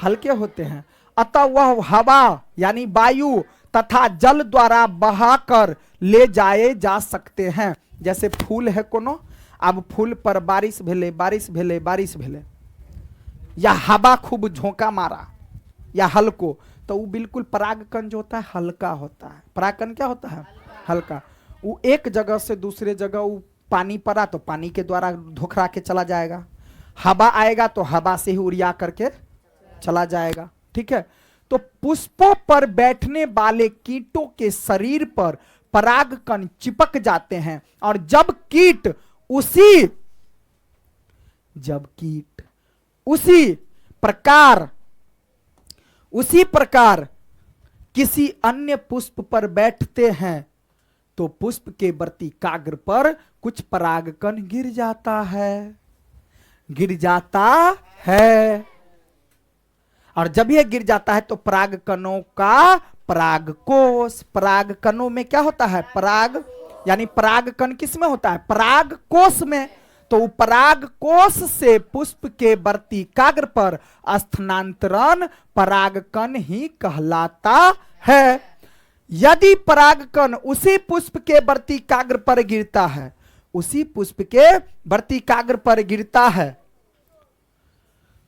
हल्के होते हैं। अतः वह हवा यानी वायु तथा जल द्वारा बहाकर ले जाए जा सकते हैं। जैसे फूल है कोनो, अब फूल पर बारिश भेले या हवा खूब झोंका मारा या हल्को, तो वो बिल्कुल परागकण जो होता है हल्का होता है। परागकण क्या होता है? हल्का। वो एक जगह से दूसरे जगह वो पानी पड़ा तो पानी के द्वारा धोखरा के चला जाएगा, हवा आएगा तो हवा से ही उड़िया करके चला जाएगा। ठीक है। तो पुष्पों पर बैठने वाले कीटों के शरीर पर परागकण चिपक जाते हैं और जब कीट उसी प्रकार किसी अन्य पुष्प पर बैठते हैं तो पुष्प के वर्तिकाग्र पर कुछ परागकण गिर जाता है। और जब यह गिर जाता है तो परागकणों का परागकणों में क्या होता है? पराग यानी परागकण किस में होता है? परागकोश में। तो परागकोश से पुष्प के वर्तिकाग्र पर स्थानांतरण परागकण ही कहलाता है। यदि परागकण उसी पुष्प के वर्तिकाग्र पर गिरता है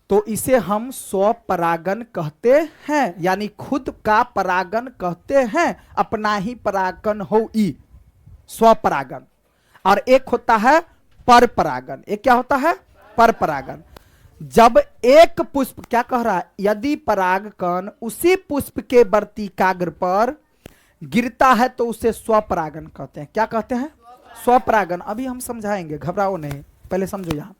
तो इसे हम स्वपरागन कहते हैं, यानी खुद का परागन कहते हैं। अपना ही परागन हो ई स्वपरागन। और एक होता है परपरागन। एक क्या होता है? परपरागन। जब एक पुष्प, क्या कह रहा है, यदि परागकण उसी पुष्प के वर्तिकाग्र पर गिरता है तो उसे स्वपरागन कहते हैं। क्या कहते हैं? स्वपरागन। अभी हम समझाएंगे, घबराओ नहीं, पहले समझो। यहां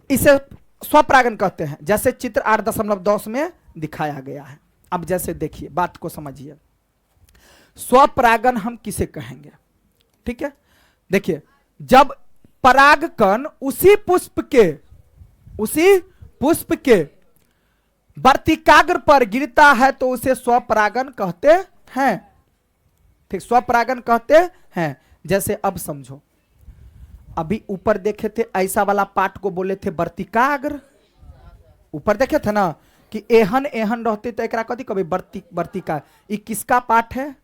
इसे स्वपरागन कहते हैं, जैसे चित्र 8.10 में दिखाया गया है। अब जैसे देखिए, बात को समझिए। स्वपरागन हम किसे कहेंगे? ठीक है, देखिए, जब परागकण उसी पुष्प के वर्तिकाग्र पर गिरता है तो उसे स्वपरागन कहते हैं। ठीक, स्वपरागन कहते हैं। जैसे अब समझो, अभी ऊपर देखे थे ऐसा वाला पार्ट को बोले थे वर्तिकाग्र। ऊपर देखे थे ना कि एहन रहते तो एकरा कथी कभी वर्तिका। ये किसका पार्ट है?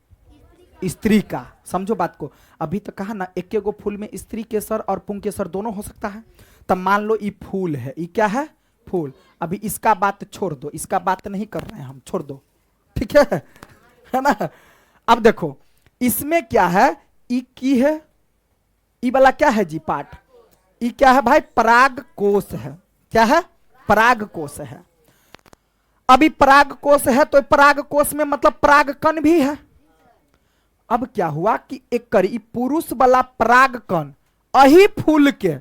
स्त्री का। समझो बात को। अभी तो कहा ना एक गो फूल में स्त्री केसर और पुंकेसर दोनों हो सकता है। तब मान लो ये फूल है, ये क्या है? फूल। अभी इसका बात छोड़ दो, इसका बात नहीं कर रहे हैं हम, छोड़ दो। ठीक है ना। अब देखो इसमें क्या है, ई की है, ई वाला क्या है जी पार्ट, ई क्या है भाई? परागकोश है। क्या है? परागकोश है। अभी परागकोश है तो परागकोश में मतलब परागकण भी है। अब क्या हुआ कि एक करी पुरुष वाला परागकण अही फूल के,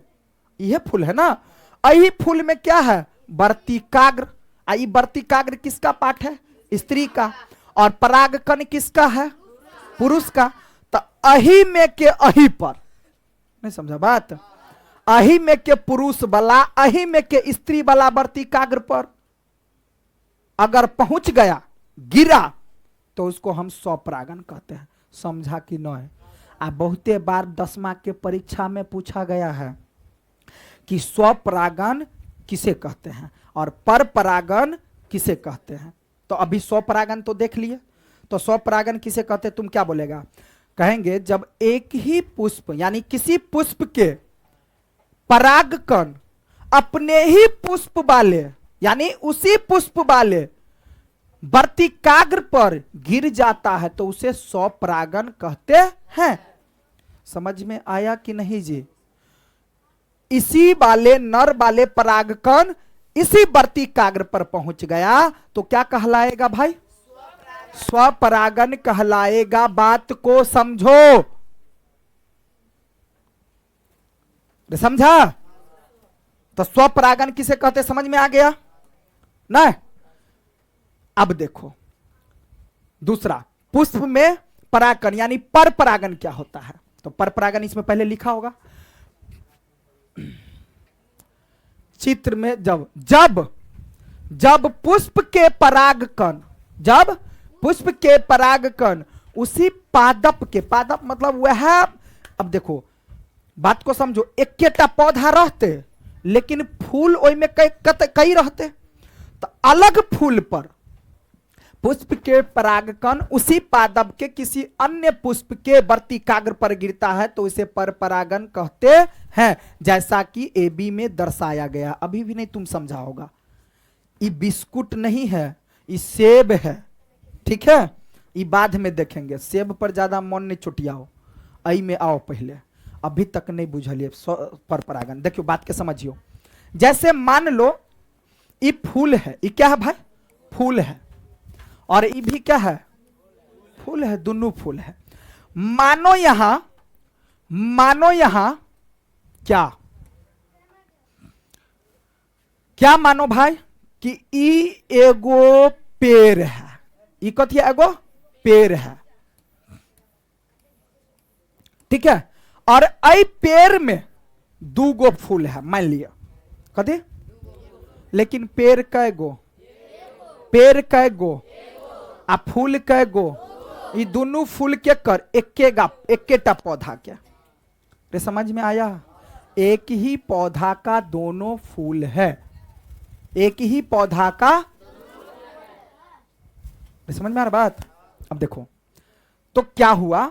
यह फूल है ना, अही फूल में क्या है? वर्तिकाग्र। आई वर्तिकाग्र किसका पार्ट है? स्त्री का। और परागकण किसका है? पुरुष का। तो अही में के अही पर, नहीं समझा बात? अही में के पुरुष वाला, अही में के स्त्री वाला वर्तिकाग्र पर अगर पहुंच गया, गिरा, तो उसको हम स्वपरागन कहते हैं। समझा कि नहीं? बहुते बार 10वीं के परीक्षा में पूछा गया है कि स्वपरागन किसे कहते हैं और परपरागन किसे कहते हैं। तो अभी स्वपरागन तो देख लिए, तो स्वपरागन किसे कहते हैं? तुम क्या बोलेगा? कहेंगे जब एक ही पुष्प यानी किसी पुष्प के परागकण अपने ही पुष्प वाले यानी उसी पुष्प वाले वर्तिकाग्र पर गिर जाता है तो उसे स्वपरागन कहते हैं। समझ में आया कि नहीं जी? इसी वाले नर वाले परागकण इसी वर्तिकाग्र पर पहुंच गया तो क्या कहलाएगा भाई? स्वपरागन कहलाएगा। बात को समझो, समझा? तो स्वपरागन किसे कहते समझ में आ गया ना? अब देखो दूसरा, पुष्प में परागकण यानी पर परागन क्या होता है? तो पर परागन इसमें पहले लिखा होगा चित्र में। जब जब जब पुष्प के परागकण, जब पुष्प के परागकण उसी पादप के, पादप मतलब वह, अब देखो बात को समझो, एक पौधा रहते लेकिन फूल ओई में कई रहते, तो अलग फूल पर पुष्प के परागकण उसी पादप के किसी अन्य पुष्प के वर्तिकाग्र पर गिरता है तो इसे पर परागन कहते हैं, जैसा कि ए बी में दर्शाया गया। अभी भी नहीं तुम समझा होगा, ये बिस्कुट नहीं है, ये सेब है, ठीक है? ये बाद में देखेंगे, सेब पर ज्यादा मन नहीं चुटियाओ, आई में आओ पहले, अभी तक नहीं बुझलिए पर परागन। देखियो बात के समझियो, जैसे मान लो ये फूल है, ये क्या है भाई? फूल है, और ये भी क्या है? फूल है, दोनों फूल है। मानो यहां क्या क्या मानो भाई कि ई एगो पेड़ है, ई कथी एगो पेड़ है, ठीक है? और आई पेड़ में दूगो फूल है, मान लिया कथी, लेकिन पेड़ कैगो? पेड़ कैगो आ फूल कैगो? ये दोनों फूल के कर एकेटा पौधा के, रे समझ में आया? एक ही पौधा का दोनों फूल है, एक ही पौधा का, समझ में आ रहा बात? अब देखो तो क्या हुआ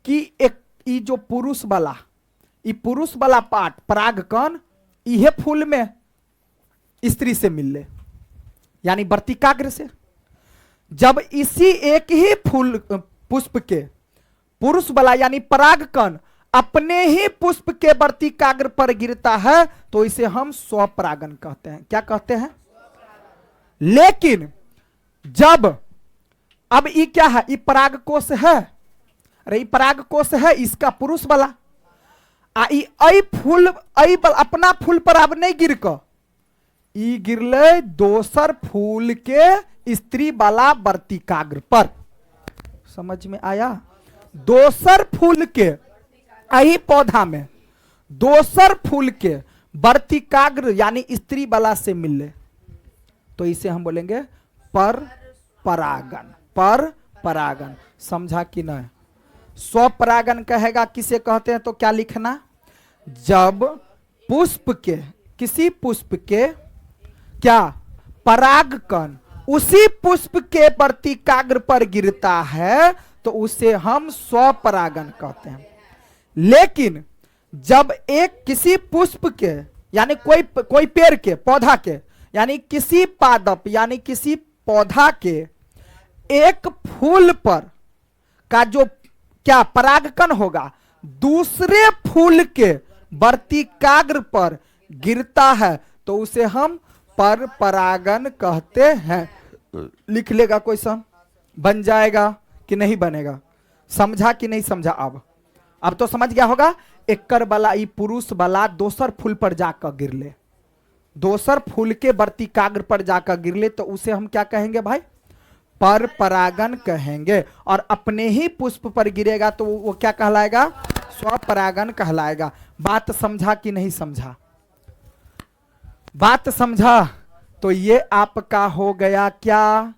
कि एक ये जो पुरुष वाला पार्ट परागकण यह फूल में स्त्री से मिल ले यानी वर्तिकाग्र से, जब इसी एक ही फूल पुष्प के पुरुष वाला यानी परागकण अपने ही पुष्प के वर्तिकाग्र पर गिरता है तो इसे हम स्वपरागन कहते हैं। क्या कहते हैं? लेकिन जब अब ये क्या है? ये परागकोश है, अरे ये परागकोश है इसका पुरुष वाला, आई फूल अपना फूल पर अब नहीं गिर क, ई गिरले दोसर फूल के स्त्री वाला वर्तिकाग्र पर। समझ में आया? दोसर फूल के यही पौधा में दोसर फूल के वर्तिकाग्र यानी स्त्री वाला से मिले तो इसे हम बोलेंगे पर परागन। पर परागन समझा कि नहीं? स्वपरागन कहेगा किसे कहते हैं तो क्या लिखना? जब पुष्प के किसी पुष्प के क्या परागकण उसी पुष्प के वर्तिकाग्र पर गिरता है तो उसे हम स्वपरागन कहते हैं। लेकिन जब एक किसी पुष्प के यानी कोई पेड़ के पौधा के यानी किसी पादप यानी किसी पौधा के एक फूल पर का जो क्या परागकण होगा दूसरे फूल के वर्तिकाग्र पर गिरता है तो उसे हम पर परागन कहते हैं। लिख लेगा कोई सम, बन जाएगा कि नहीं बनेगा? समझा कि नहीं समझा? अब तो समझ गया होगा। एकर वाला ई पुरुष वाला दोसर फूल पर जाकर गिरले, दोसर फूल के वर्तिकाग्र पर जाकर गिरले तो उसे हम क्या कहेंगे भाई? पर परागन कहेंगे। और अपने ही पुष्प पर गिरेगा तो वो क्या कहलाएगा? स्वपरागन कहलाएगा। बात समझा कि नहीं समझा? बात समझा? तो ये आपका हो गया क्या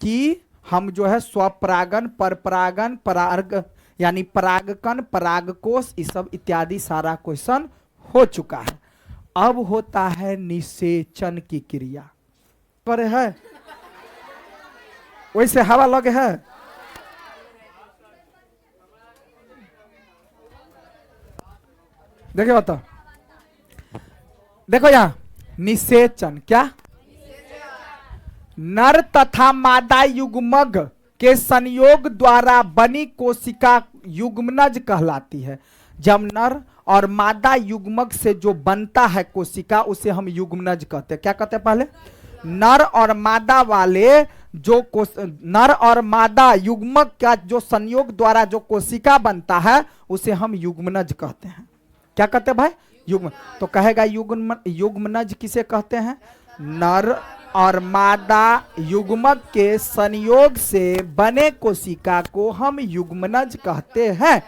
कि हम जो है स्वपरागन, परपरागन, पराग यानी परागकण, परागकोश ये सब इत्यादि सारा क्वेश्चन हो चुका है। अब होता है निषेचन की क्रिया। करे है वैसे हवा लगे है। देखो तो देखो यहां निषेचन क्या? नर तथा मादा युग्मक के संयोग द्वारा बनी कोशिका युग्मनज कहलाती है। जब नर और मादा युग्मक से जो बनता है कोशिका उसे हम युग्मनज कहते हैं। क्या कहते हैं पहले? नर और मादा वाले जो नर और मादा युग्मक का जो संयोग द्वारा जो कोशिका बनता है उसे हम युग्मनज कहते हैं। क्या कहते हैं भाई? युग्म। तो कहेगा युग्मनज किसे कहते हैं? नर और मादा युग्मक के संयोग से बने कोशिका को हम युग्मनज कहते हैं।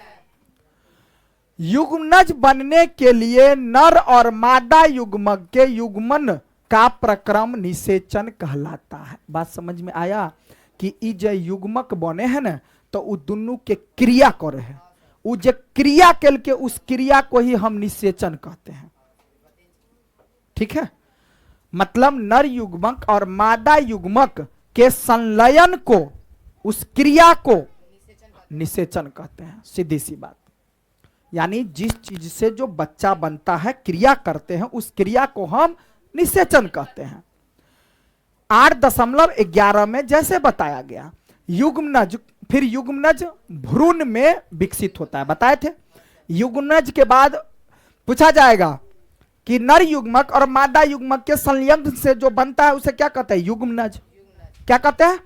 युग्मनज बनने के लिए नर और मादा युग्मक के युग्मन का प्रक्रम निषेचन कहलाता है। बात समझ में आया कि ई जो युग्मक बने हैं ना तो उ दोनों के क्रिया करे हैं, उ जो क्रिया के उस क्रिया को ही हम निषेचन कहते हैं। ठीक है, मतलब नर युग्मक और मादा युग्मक के संलयन को, उस क्रिया को निषेचन कहते हैं। सीधी सी बात, यानी जिस चीज से जो बच्चा बनता है, क्रिया करते हैं, उस क्रिया को हम निषेचन कहते हैं। 8.11 में जैसे बताया गया युग्मनज, फिर युग्मनज भ्रूण में विकसित होता है, बताए थे। युग्मनज के बाद पूछा जाएगा कि नर युग्मक और मादा युग्मक के संलयन से जो बनता है उसे क्या कहते हैं? युग्मनज। क्या कहते हैं?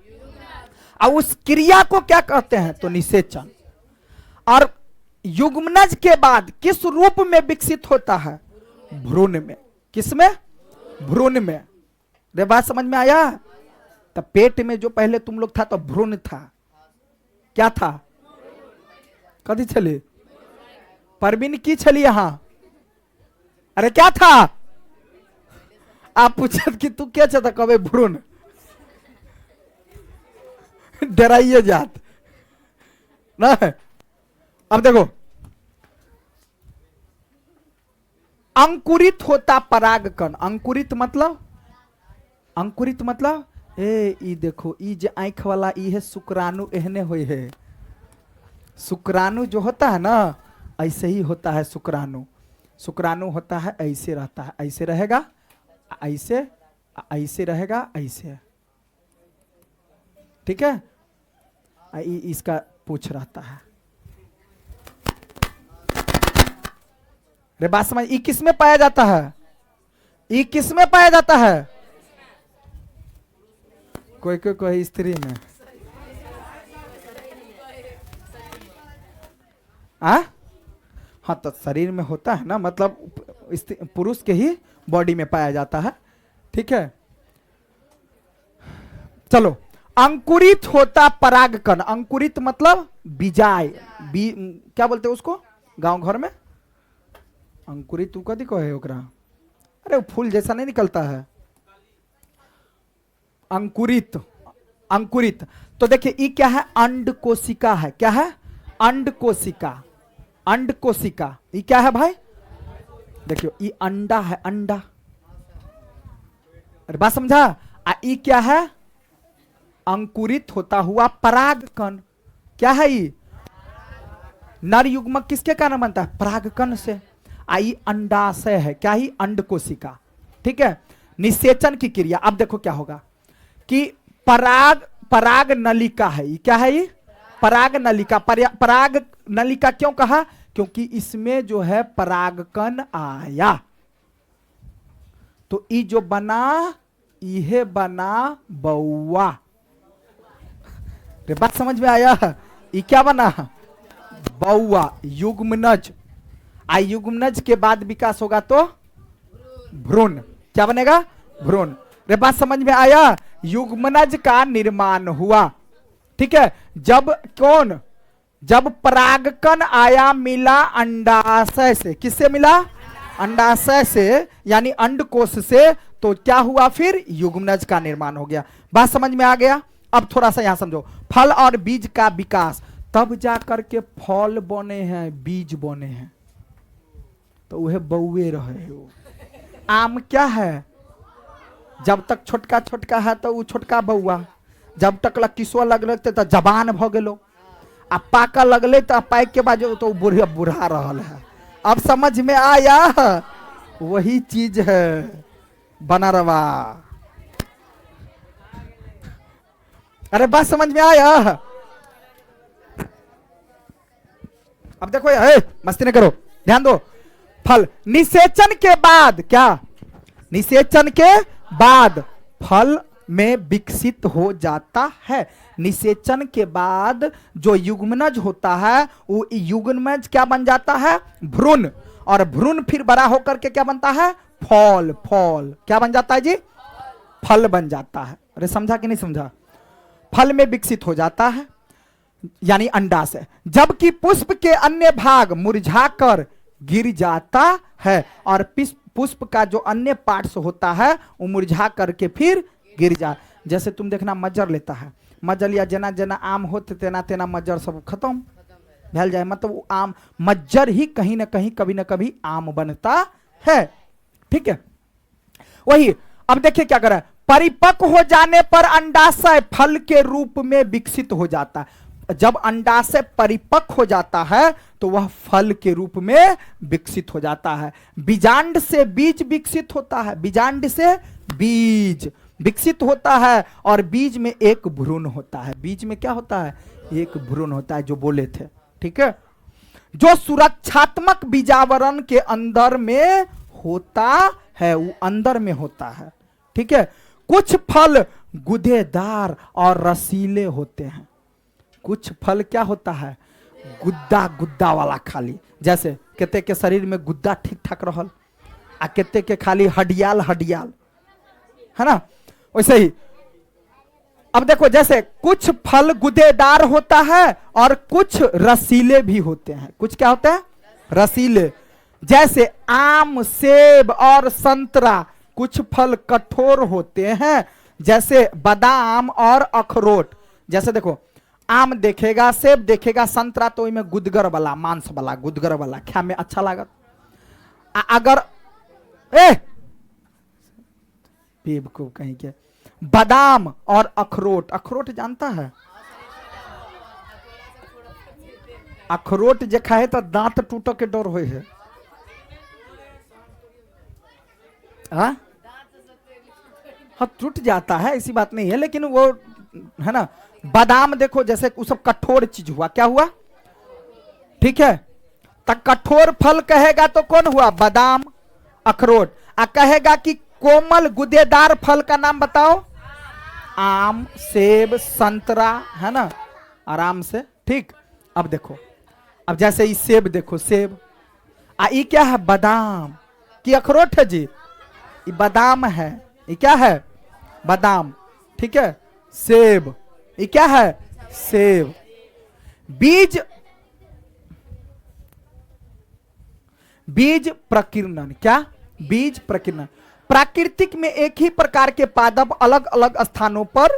और उस क्रिया को क्या कहते हैं? तो निषेचन। और युग्मनज के बाद किस रूप में विकसित होता है? भ्रूण में। किसमें? भ्रूण में। रे बात समझ में आया? तो पेट में जो पहले तुम लोग था तो भ्रूण था। क्या था? कथी चली? परवीन की चली यहां? अरे क्या था? आप पूछत कि तू क्या चाहता? कभी भ्रूण डराइए जात ना। अब देखो, अंकुरित होता परागकण। अंकुरित मतलब, अंकुरित मतलब ई देखो, ई जो आंख वाला ई है शुक्राणु, एहने हुई है। शुक्राणु जो होता है ना ऐसे ही होता है। शुक्राणु, शुक्राणु होता है ऐसे रहता है, ऐसे रहेगा, ऐसे ऐसे रहेगा, ऐसे। ठीक है, इसका पूछ रहता है। रे बात समझ, ई किस में पाया जाता है? ई किस में पाया जाता है? कोई कोई कोई स्त्री में। हाँ, तो शरीर में होता है ना, मतलब पुरुष के ही बॉडी में पाया जाता है। ठीक है, चलो। अंकुरित होता परागकण। अंकुरित मतलब बीजाय, क्या बोलते हैं उसको गांव घर में? अंकुरित तू कदी कहे ओकरा? अरे वो फूल जैसा नहीं निकलता है, अंकुरित। अंकुरित तो देखिए ये क्या है? अंड कोशिका है। क्या है? अंड कोशिका। अंड कोशिका ये क्या है भाई? देखियो ये अंडा है, अंडा। अरे बात समझा? ये क्या है? अंकुरित होता हुआ परागकण। क्या है ये? नर युग्मक किसके कारण बनता है? परागकण से। आई अंडाशय है। क्या ही? अंड कोशिका। ठीक है, निषेचन की क्रिया। अब देखो क्या होगा कि पराग नलिका है। ये क्या है? ये पराग नलिका। पराग नलिका क्यों कहा? क्योंकि इसमें जो है परागकण आया, तो ये जो बना, यह बना बौआ। बात समझ में आया? ये क्या बना? बौआ, युग्मनज। युग्मनज के बाद विकास होगा तो भ्रूण। क्या बनेगा? भ्रूण। रे बात समझ में आया? युग्मनज का निर्माण हुआ। ठीक है, जब कौन? जब परागकण आया, मिला अंडाशय से। किससे मिला? अंडाशय से, यानी अंडकोश से। तो क्या हुआ फिर? युग्मनज का निर्माण हो गया। बात समझ में आ गया? अब थोड़ा सा यहां समझो। फल और बीज का विकास, तब जाकर के फल बने हैं, बीज बने हैं, तो वह बउए रहे हो। आम क्या है? जब तक छोटका छोटका है तो वो छोटका बउआ, जब तक किसवा लगले तो जबान भ गेलो, आ पाका लगले तो पाक के बाद तो बुढ़ा बुढ़ा रहल है। अब समझ में आया? वही चीज है बनरवा। अरे बात समझ में आया? अब देखो, मस्ती न करो, ध्यान दो। फल। निषेचन के बाद क्या, निषेचन के बाद फल में विकसित हो जाता है। निषेचन के बाद जो युग्मनज होता है वो युग्मनज क्या बन जाता है, भ्रूण, और भ्रूण फिर बड़ा होकर के क्या बनता है, फल। फल क्या बन जाता है जी, फल बन जाता है। अरे समझा कि नहीं समझा, फल में विकसित हो जाता है यानी अंडा से। जबकि पुष्प के अन्य भाग मुरझाकर गिर जाता है, और पुष्प का जो अन्य पार्ट्स होता है वो मुरझा करके फिर गिर जा। जैसे तुम देखना मज्जर लेता है, मज्जर या जना जना आम होते तेना तेना मज्जर सब खत्म भेल जाए, मतलब वो आम मज्जर ही कहीं ना कहीं कभी ना कभी आम बनता है। ठीक है, वही। अब देखिए क्या कर रहा है, परिपक्व हो जाने पर अंडाशय फल के रूप में विकसित हो जाता है। जब अंडाशय परिपक्व हो जाता है तो वह फल के रूप में विकसित हो जाता है। बीजांड से बीज विकसित होता है, बीजांड से बीज विकसित होता है, और बीज में एक भ्रूण होता है। बीज में क्या होता है, एक भ्रूण होता है, जो बोले थे। ठीक है, जो सुरक्षात्मक बीजावरण के अंदर में होता है, वो अंदर में होता है। ठीक है, कुछ फल गुदेदार और रसीले होते हैं। कुछ फल क्या होता है, गुद्दा गुद्दा वाला खाली, जैसे केते के शरीर में गुद्दा ठीक ठाक रहल, आ केते के खाली हडियाल हडियाल, है ना, वैसे ही। अब देखो, जैसे कुछ फल गुदेदार होता है और कुछ रसीले भी होते हैं। कुछ क्या होते हैं, रसीले, जैसे आम, सेब और संतरा। कुछ फल कठोर होते हैं, जैसे बादाम और अखरोट। जैसे देखो, आम देखेगा, सेब देखेगा, संतरा तो इनमें गुदगर वाला, मांस वाला, गुदगर वाला, खाने में अच्छा लागत। अगर बेवकूफ कहीं के, बादाम और अखरोट, अखरोट जानता है, अखरोट जे खाए तो दांत टूट के डर होए है। हाँ, टूट जाता है, ऐसी बात नहीं है, लेकिन वो है ना। बादाम देखो, जैसे वो सब कठोर चीज हुआ, क्या हुआ, ठीक है, तो कठोर फल कहेगा तो कौन हुआ, बादाम, अखरोट। कहेगा कि कोमल गुदेदार फल का नाम बताओ, आम, सेब, संतरा, है ना, आराम से। ठीक, अब देखो, अब जैसे ये सेब देखो, सेब, ये क्या है, बादाम की अखरोट है जी, ये बादाम है, ये क्या है, बादाम। ठीक है, सेब, ये क्या है, सेब। बीज, बीज प्रकीर्णन, क्या, बीज प्रकीर्णन। प्राकृतिक में एक ही प्रकार के पादप अलग अलग स्थानों पर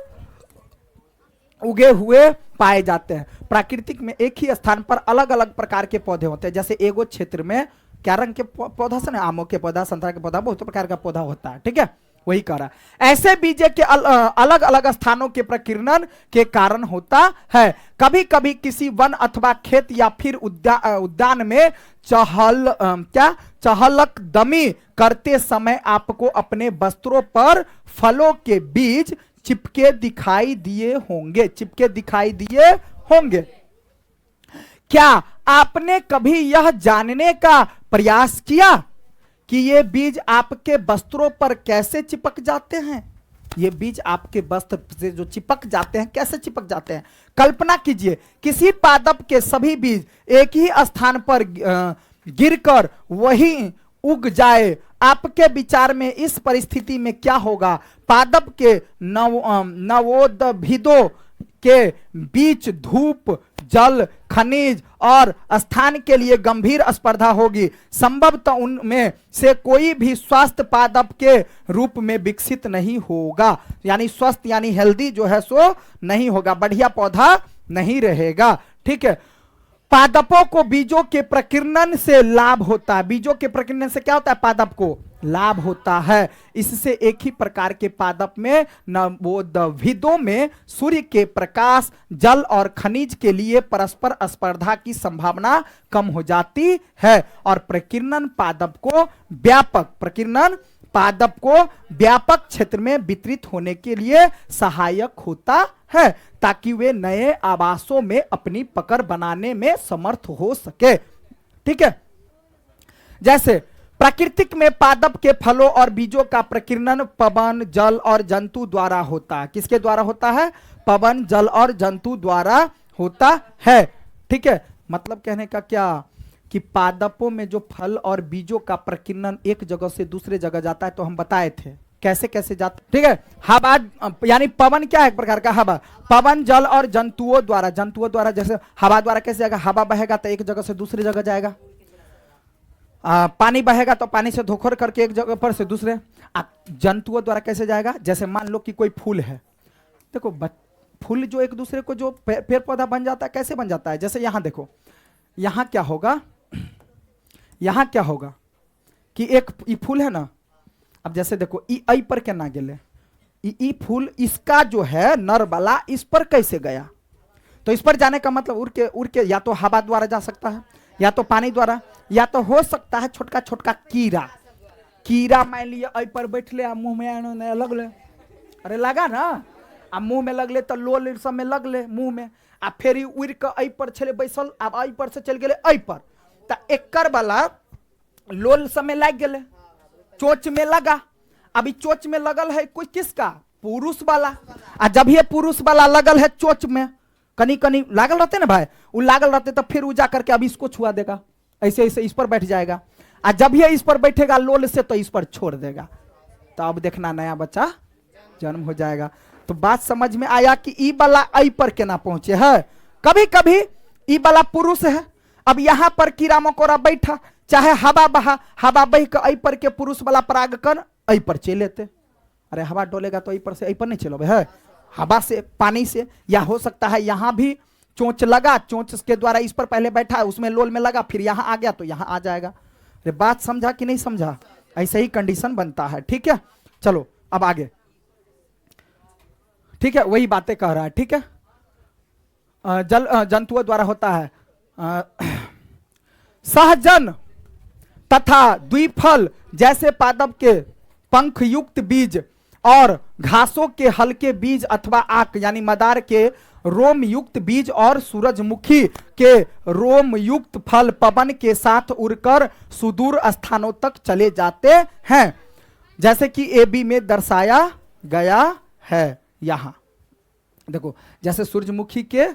उगे हुए पाए जाते हैं। प्राकृतिक में एक ही स्थान पर अलग अलग प्रकार के पौधे होते हैं। जैसे एगो क्षेत्र में क्या रंग के पौधा से ना, आमों के पौधा, संतरा के पौधा, बहुत प्रकार का पौधा होता है। ठीक है, वही कह रहा है। ऐसे बीज के अलग अलग स्थानों के प्रकीर्णन के कारण होता है। कभी कभी किसी वन अथवा खेत या फिर उद्यान में चहलकदमी करते समय आपको अपने वस्त्रों पर फलों के बीज चिपके दिखाई दिए होंगे, चिपके दिखाई दिए होंगे। क्या आपने कभी यह जानने का प्रयास किया कि ये बीज आपके वस्त्रों पर कैसे चिपक जाते हैं? ये बीज आपके वस्त्र से जो चिपक जाते हैं, कैसे चिपक जाते हैं? कल्पना कीजिए, किसी पादप के सभी बीज एक ही स्थान पर गिरकर वहीं उग जाए। आपके विचार में इस परिस्थिति में क्या होगा? पादप के नवोद्भिदों के बीच धूप, जल, खनिज और स्थान के लिए गंभीर स्पर्धा होगी। संभवतः उनमें से कोई भी स्वस्थ पादप के रूप में विकसित नहीं होगा, यानी स्वस्थ यानी हेल्दी जो है सो नहीं होगा, बढ़िया पौधा नहीं रहेगा। ठीक है, पादपों को बीजों के प्रकीर्णन से लाभ होता है। बीजों के प्रकीर्णन से क्या होता है? पादप को लाभ होता है। इससे एक ही प्रकार के पादप में नवोद्भिदों में सूर्य के प्रकाश, जल और खनिज के लिए परस्पर स्पर्धा की संभावना कम हो जाती है। और प्रकीर्णन पादप को व्यापक क्षेत्र में वितरित होने के लिए सहायक होता है, ताकि वे नए आवासों में अपनी पकड़ बनाने में समर्थ हो सके। ठीक है, जैसे प्राकृतिक में पादप के फलों और बीजों का प्रकीर्णन पवन, जल और जंतु द्वारा होता है। किसके द्वारा होता है? पवन, जल और जंतु द्वारा होता है। ठीक है, मतलब कहने का क्या कि पादपों में जो फल और बीजों का प्रकीर्णन एक जगह से दूसरे जगह जाता है, तो हम बताए थे कैसे कैसे जाता। ठीक है, हवा यानी पवन क्या है? एक प्रकार का हवा। पवन, जल और जंतुओं द्वारा जैसे हवा द्वारा कैसे जाएगा? हवा बहेगा तो एक जगह से दूसरी जगह जाएगा। पानी बहेगा तो पानी से धोखर करके एक जगह पर से दूसरे। जंतुओं द्वारा कैसे जाएगा? जैसे मान लो कि कोई फूल है, देखो फूल जो एक दूसरे को जो पेड़ पौधा बन जाता है, कैसे बन जाता है? जैसे यहां देखो, यहां क्या होगा, यहां क्या होगा कि एक फूल है ना, अब जैसे देखो ई पर क्या ना गेले, ई फूल इसका जो है नर वाला इस पर कैसे गया? तो इस पर जाने का मतलब उड़ के या तो हवा द्वारा जा सकता है, या तो पानी द्वारा, या तो हो सकता है छोटका छोटका कीड़ा मान लिया आई पर बैठ ले, मुंह में लग ले, अरे लगा ना, आ मुंह में लग ले तो लोल सब में लग ले मुंह में, आ फिर उड़ के आई पर चले बैसल, अब आई पर से चल गए आई पर, तो एकर वाला लोल सब में लग गए, चोच में लगा। अभी चोच में लगल है कोई किसका? पुरुष वाला। आ जब ये पुरुष वाला लगल है चोच में, कनी कनी लागल रहते ना भाई, वो लागल रहते तो फिर वो जा करके अब इसको छुआ देगा, ऐसे ऐसे इस पर बैठ जाएगा। और जब ये इस पर बैठेगा लोल से तो इस पर छोड़ देगा, तो अब देखना नया बच्चा जन्म हो जाएगा। तो बात समझ में आया कि ई वाला आई पर के ना पहुंचे है। कभी कभी ई वाला पुरुष है, अब यहां पर कीड़ा मकोड़ा बैठा, चाहे हवा बहा, हवा बह के आई पर के पुरुष वाला परागकण आई पर चले थे। अरे हवा डोलेगा तो आई पर से आई पर नहीं चलोगे है, हवा से पानी से, या हो सकता है यहां भी चोंच लगा, चोंच के द्वारा इस पर पहले बैठा है, उसमें लोल में लगा, फिर यहां आ गया तो यहां आ जाएगा। अरे बात समझा कि नहीं समझा? ऐसे ही कंडीशन बनता है। ठीक है, चलो अब आगे। ठीक है, वही बातें कह रहा है। ठीक है, जल जंतुओं द्वारा होता है। सहजन तथा द्विफल जैसे पादप के पंख युक्त बीज और घासों के हल्के बीज अथवा आक यानी मदार के रोम युक्त बीज और सूरजमुखी के रोम युक्त फल पवन के साथ उड़कर सुदूर स्थानों तक चले जाते हैं, जैसे कि AB में दर्शाया गया है। यहां देखो, जैसे सूरजमुखी के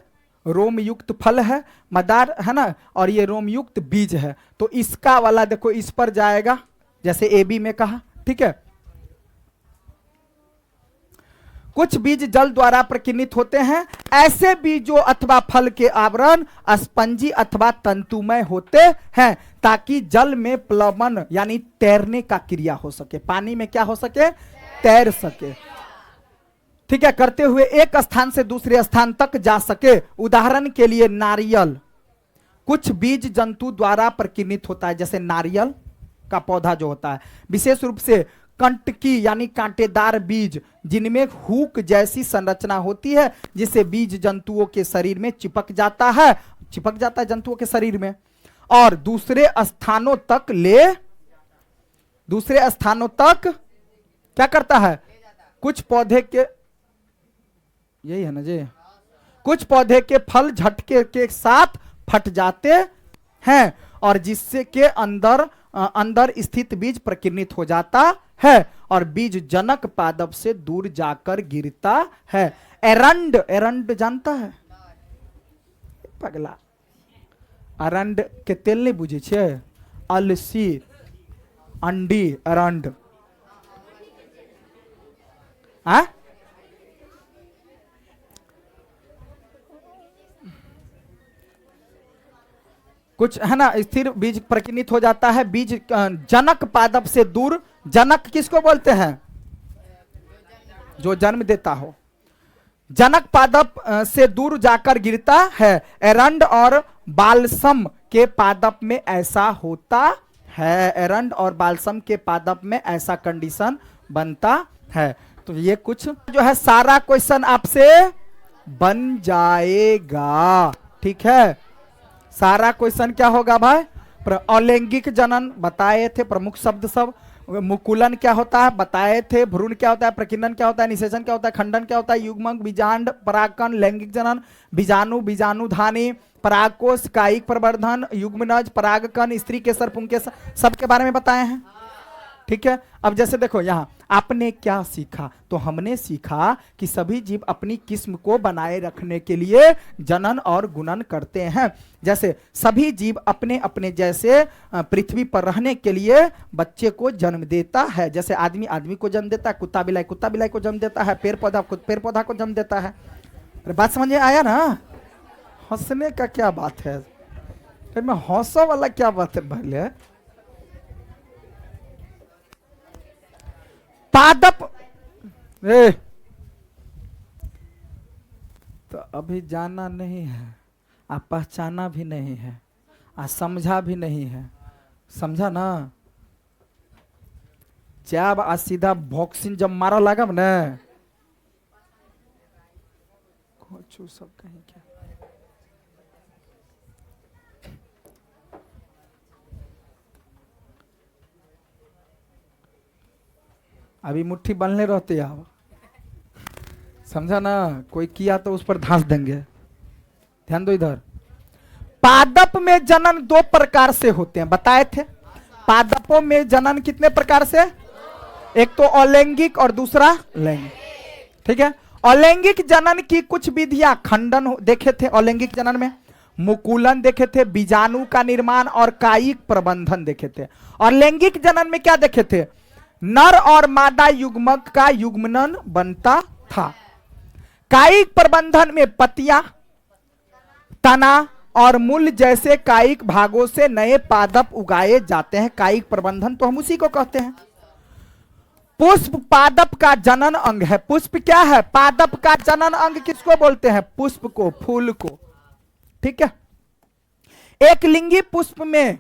रोम युक्त फल है, मदार है ना, और ये रोम युक्त बीज है, तो इसका वाला देखो इस पर जाएगा, जैसे AB में कहा। ठीक है, कुछ बीज जल द्वारा प्रकीर्णित होते हैं। ऐसे बीजों अथवा फल के आवरण स्पंजी अथवा तंतुमय होते हैं, ताकि जल में प्लवन यानी तैरने का क्रिया हो सके, पानी में क्या हो सके? तैर सके। ठीक है, करते हुए एक स्थान से दूसरे स्थान तक जा सके। उदाहरण के लिए नारियल, कुछ बीज जंतु द्वारा प्रकीर्णित होता है, जैसे नारियल का पौधा जो होता है, विशेष रूप से कंटकी यानी कांटेदार बीज, जिनमें हुक जैसी संरचना होती है, जिससे बीज जंतुओं के शरीर में चिपक जाता है जंतुओं के शरीर में, और दूसरे स्थानों तक क्या करता है? कुछ पौधे के, यही है ना जी, कुछ पौधे के फल झटके के साथ फट जाते हैं, और जिससे के अंदर स्थित बीज प्रकीर्णित हो जाता है और बीज जनक पादप से दूर जाकर गिरता है। एरंड जानता है पगला? अरंड के तेल नहीं बुझे छे? अलसी, अंडी, अरंड, कुछ है ना, स्थिर बीज प्रकीर्णित हो जाता है, बीज जनक पादप से दूर। जनक किसको बोलते हैं? जो जन्म देता हो। जनक पादप से दूर जाकर गिरता है। एरंड और बालसम के पादप में ऐसा होता है, एरंड और बालसम के पादप में ऐसा कंडीशन बनता है। तो ये कुछ जो है सारा क्वेश्चन आपसे बन जाएगा। ठीक है, सारा क्वेश्चन क्या होगा भाई? अलैंगिक जनन बताए थे, प्रमुख शब्द सब, मुकुलन क्या होता है बताए थे, भ्रूण क्या होता है, प्रकीर्णन क्या होता है, निषेचन क्या होता है, खंडन क्या होता है, युग्मक, बीजांड, परागकण, लैंगिक जनन, बीजाणु, बीजाणुधानी, परागकोश, कायिक प्रवर्धन, युग्मनज, परागकण, स्त्री केसर, पुंकेसर, सबके बारे में बताए हैं। ठीक है। अब जैसे देखो यहाँ आपने क्या सीखा, तो हमने सीखा कि सभी जीव अपनी किस्म को बनाए रखने के लिए जनन और गुणन करते हैं। जैसे सभी जीव अपने अपने जैसे पृथ्वी पर रहने के लिए बच्चे को जन्म देता है। जैसे आदमी आदमी को जन्म देता है, कुत्ता बिलाई को जन्म देता है, पेड़ पौधा को जन्म देता है। अरे बात समझ में आया ना? हंसने का क्या बात है? फिर मैं हंसो वाला क्या बात है भले? पादप तो अभी जाना नहीं है, आप पहचाना भी नहीं है, आप समझा भी नहीं है, समझा ना? जब आज सीधा वैक्सीन जब मारा लगा ना, सब कहीं क्या अभी मुट्ठी बंधले रहते आप, समझा ना? कोई किया तो उस पर धांस देंगे। ध्यान दो इधर। पादप में जनन दो प्रकार से होते हैं, बताए थे। पादपों में जनन कितने प्रकार से? एक तो अलैंगिक और दूसरा लैंगिक। ठीक है। अलैंगिक जनन की कुछ विधियां खंडन देखे थे। अलैंगिक जनन में मुकुलन देखे थे, बीजाणु का निर्माण और कायिक प्रबंधन देखे थे। और लैंगिक जनन में क्या देखे थे? नर और मादा युग्मक का युग्मनन बनता था। कायिक प्रबंधन में पत्तियां, तना और मूल जैसे कायिक भागों से नए पादप उगाए जाते हैं। कायिक प्रबंधन तो हम उसी को कहते हैं। पुष्प पादप का जनन अंग है। पुष्प क्या है? पादप का जनन अंग किसको बोलते हैं? पुष्प को, फूल को। ठीक है। एक लिंगी पुष्प में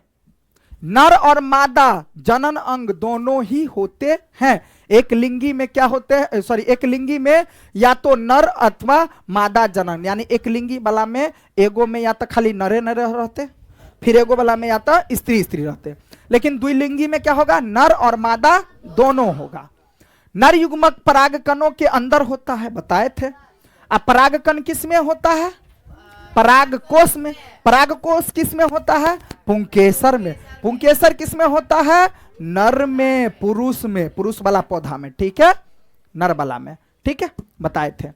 नर और मादा जनन अंग दोनों ही होते हैं। एक लिंगी में क्या होते हैं? एक लिंगी में या तो नर अथवा मादा जनन, यानी एक लिंगी वाला में एगो में या तो खाली नरे नरे रहते, फिर एगो वाला में या तो स्त्री स्त्री रहते। लेकिन द्विलिंगी में क्या होगा? नर और मादा दोनों होगा। नर युग्मक परागकणों के अंदर होता है, बताए थे। अब परागकण किस में होता है? परागकोश में। परागकोश किस में होता है? पुंकेसर में। पुंकेसर किस में होता है? नर में, पुरुष में, पुरुष वाला पौधा में। ठीक है। नर वाला में। ठीक है, बताए थे।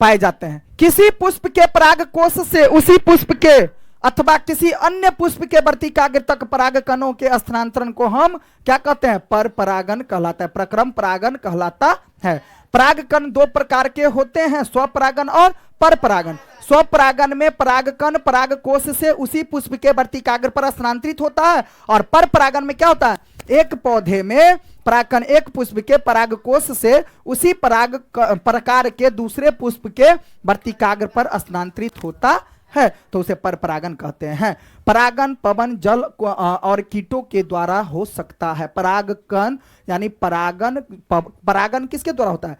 पाए जाते हैं। किसी पुष्प के परागकोश से उसी पुष्प के अथवा किसी अन्य पुष्प के वर्तिकाग्र तक परागकणों के स्थानांतरण को हम क्या कहते हैं? पर परागन कहलाता है, प्रक्रम परागन कहलाता है। परागकण दो प्रकार के होते हैं, स्वपरागन और पर परागन। स्वपरागन में परागकण परागकोश से उसी पुष्प के वर्तिकाग्र पर स्थानांतरित होता है। और पर परागन में क्या होता है? एक पौधे में परागकण एक पुष्प के परागकोश से उसी प्रकार के दूसरे पुष्प के वर्तिकाग्र पर स्थानांतरित होता है, तो उसे पर परागन कहते हैं। परागन पवन, जल और कीटों के द्वारा हो सकता है। परागकण यानी परागन किसके द्वारा होता है?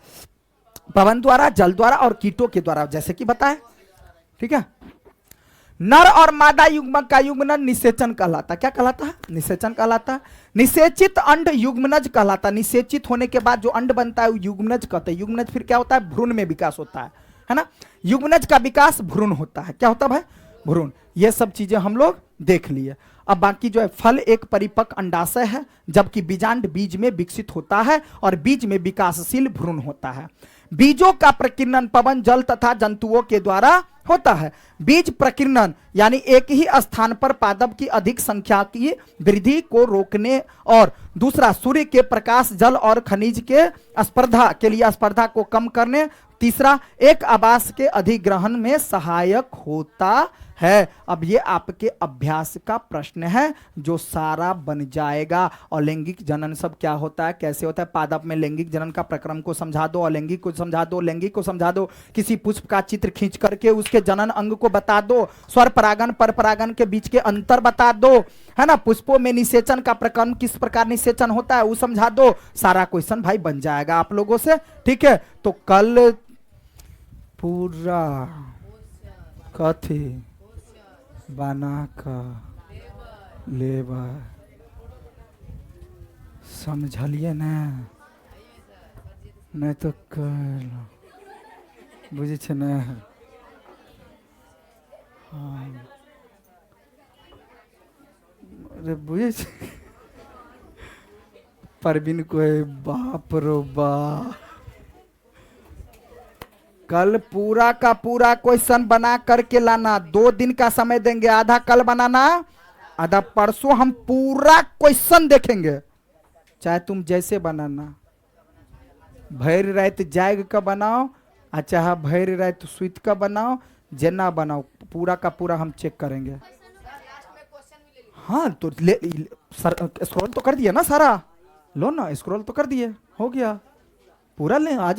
पवन द्वारा, जल द्वारा और कीटों के द्वारा, जैसे कि बताए। ठीक है। नर और मादा युग्मक का युग्मनन निषेचन कहलाता है। क्या कहलाता है? निषेचन कहलाता है। निषेचित अंड युग्मनज कहलाता है। निषेचित होने के बाद जो अंड बनता है वो युग्मनज कहते हैं। युग्मनज फिर क्या होता है? भ्रूण में विकास होता है ना? युग्मनज का विकास भ्रूण होता है। क्या होता है भाई? भ्रूण। ये सब चीजें हम लोग देख लिए। अब बाकी जो है, फल एक परिपक्व अंडाशय है, जबकि बीजांड बीज में विकसित होता है और बीज में विकासशील भ्रूण होता है। बीजों का प्रकीर्णन पवन, जल तथा जंतुओं के द्वारा होता है। बीज प्रकीर्णन यानी एक ही स्थान पर पादप की अधिक संख्या की वृद्धि को रोकने, और दूसरा सूर्य के प्रकाश, जल और खनिज के स्पर्धा के लिए स्पर्धा को कम करने, तीसरा एक आवास के अधिग्रहण में सहायक होता है। अब ये आपके अभ्यास का प्रश्न है जो सारा बन जाएगा। और लैंगिक जनन सब क्या होता है, कैसे होता है? पादप में लैंगिक जनन का प्रक्रम को समझा दो, अलैंगिक को समझा दो, लैंगिक को समझा दो। किसी पुष्प का चित्र खींच करके उसके जनन अंग को बता दो। स्वर परागन पर परागन के बीच के अंतर बता दो, है ना? पुष्पों में निषेचन का प्रक्रम, किस प्रकार निषेचन होता है वो समझा दो। सारा क्वेश्चन भाई बन जाएगा आप लोगों से। ठीक है। तो कल पूरा कथी बना का लेबर समझलिए ना, नहीं तो कल बुझे छे ना। हाँ अरे बुझे छे परवीन को है, बाप रो बा। कल पूरा का पूरा क्वेश्चन बना करके लाना, 2 दिन का समय देंगे, आधा कल बनाना, आधा परसों हम पूरा क्वेश्चन देखेंगे, चाहे तुम जैसे बनाना, भैर रात जाग का बनाओ, चाहे भैर रात सुइत का बनाओ, जेना बनाओ, पूरा का पूरा हम चेक करेंगे। हाँ तो स्क्रॉल तो कर दिया ना सारा, लो ना स्क्रॉल तो कर दिए, हो गया पूरा ले आज।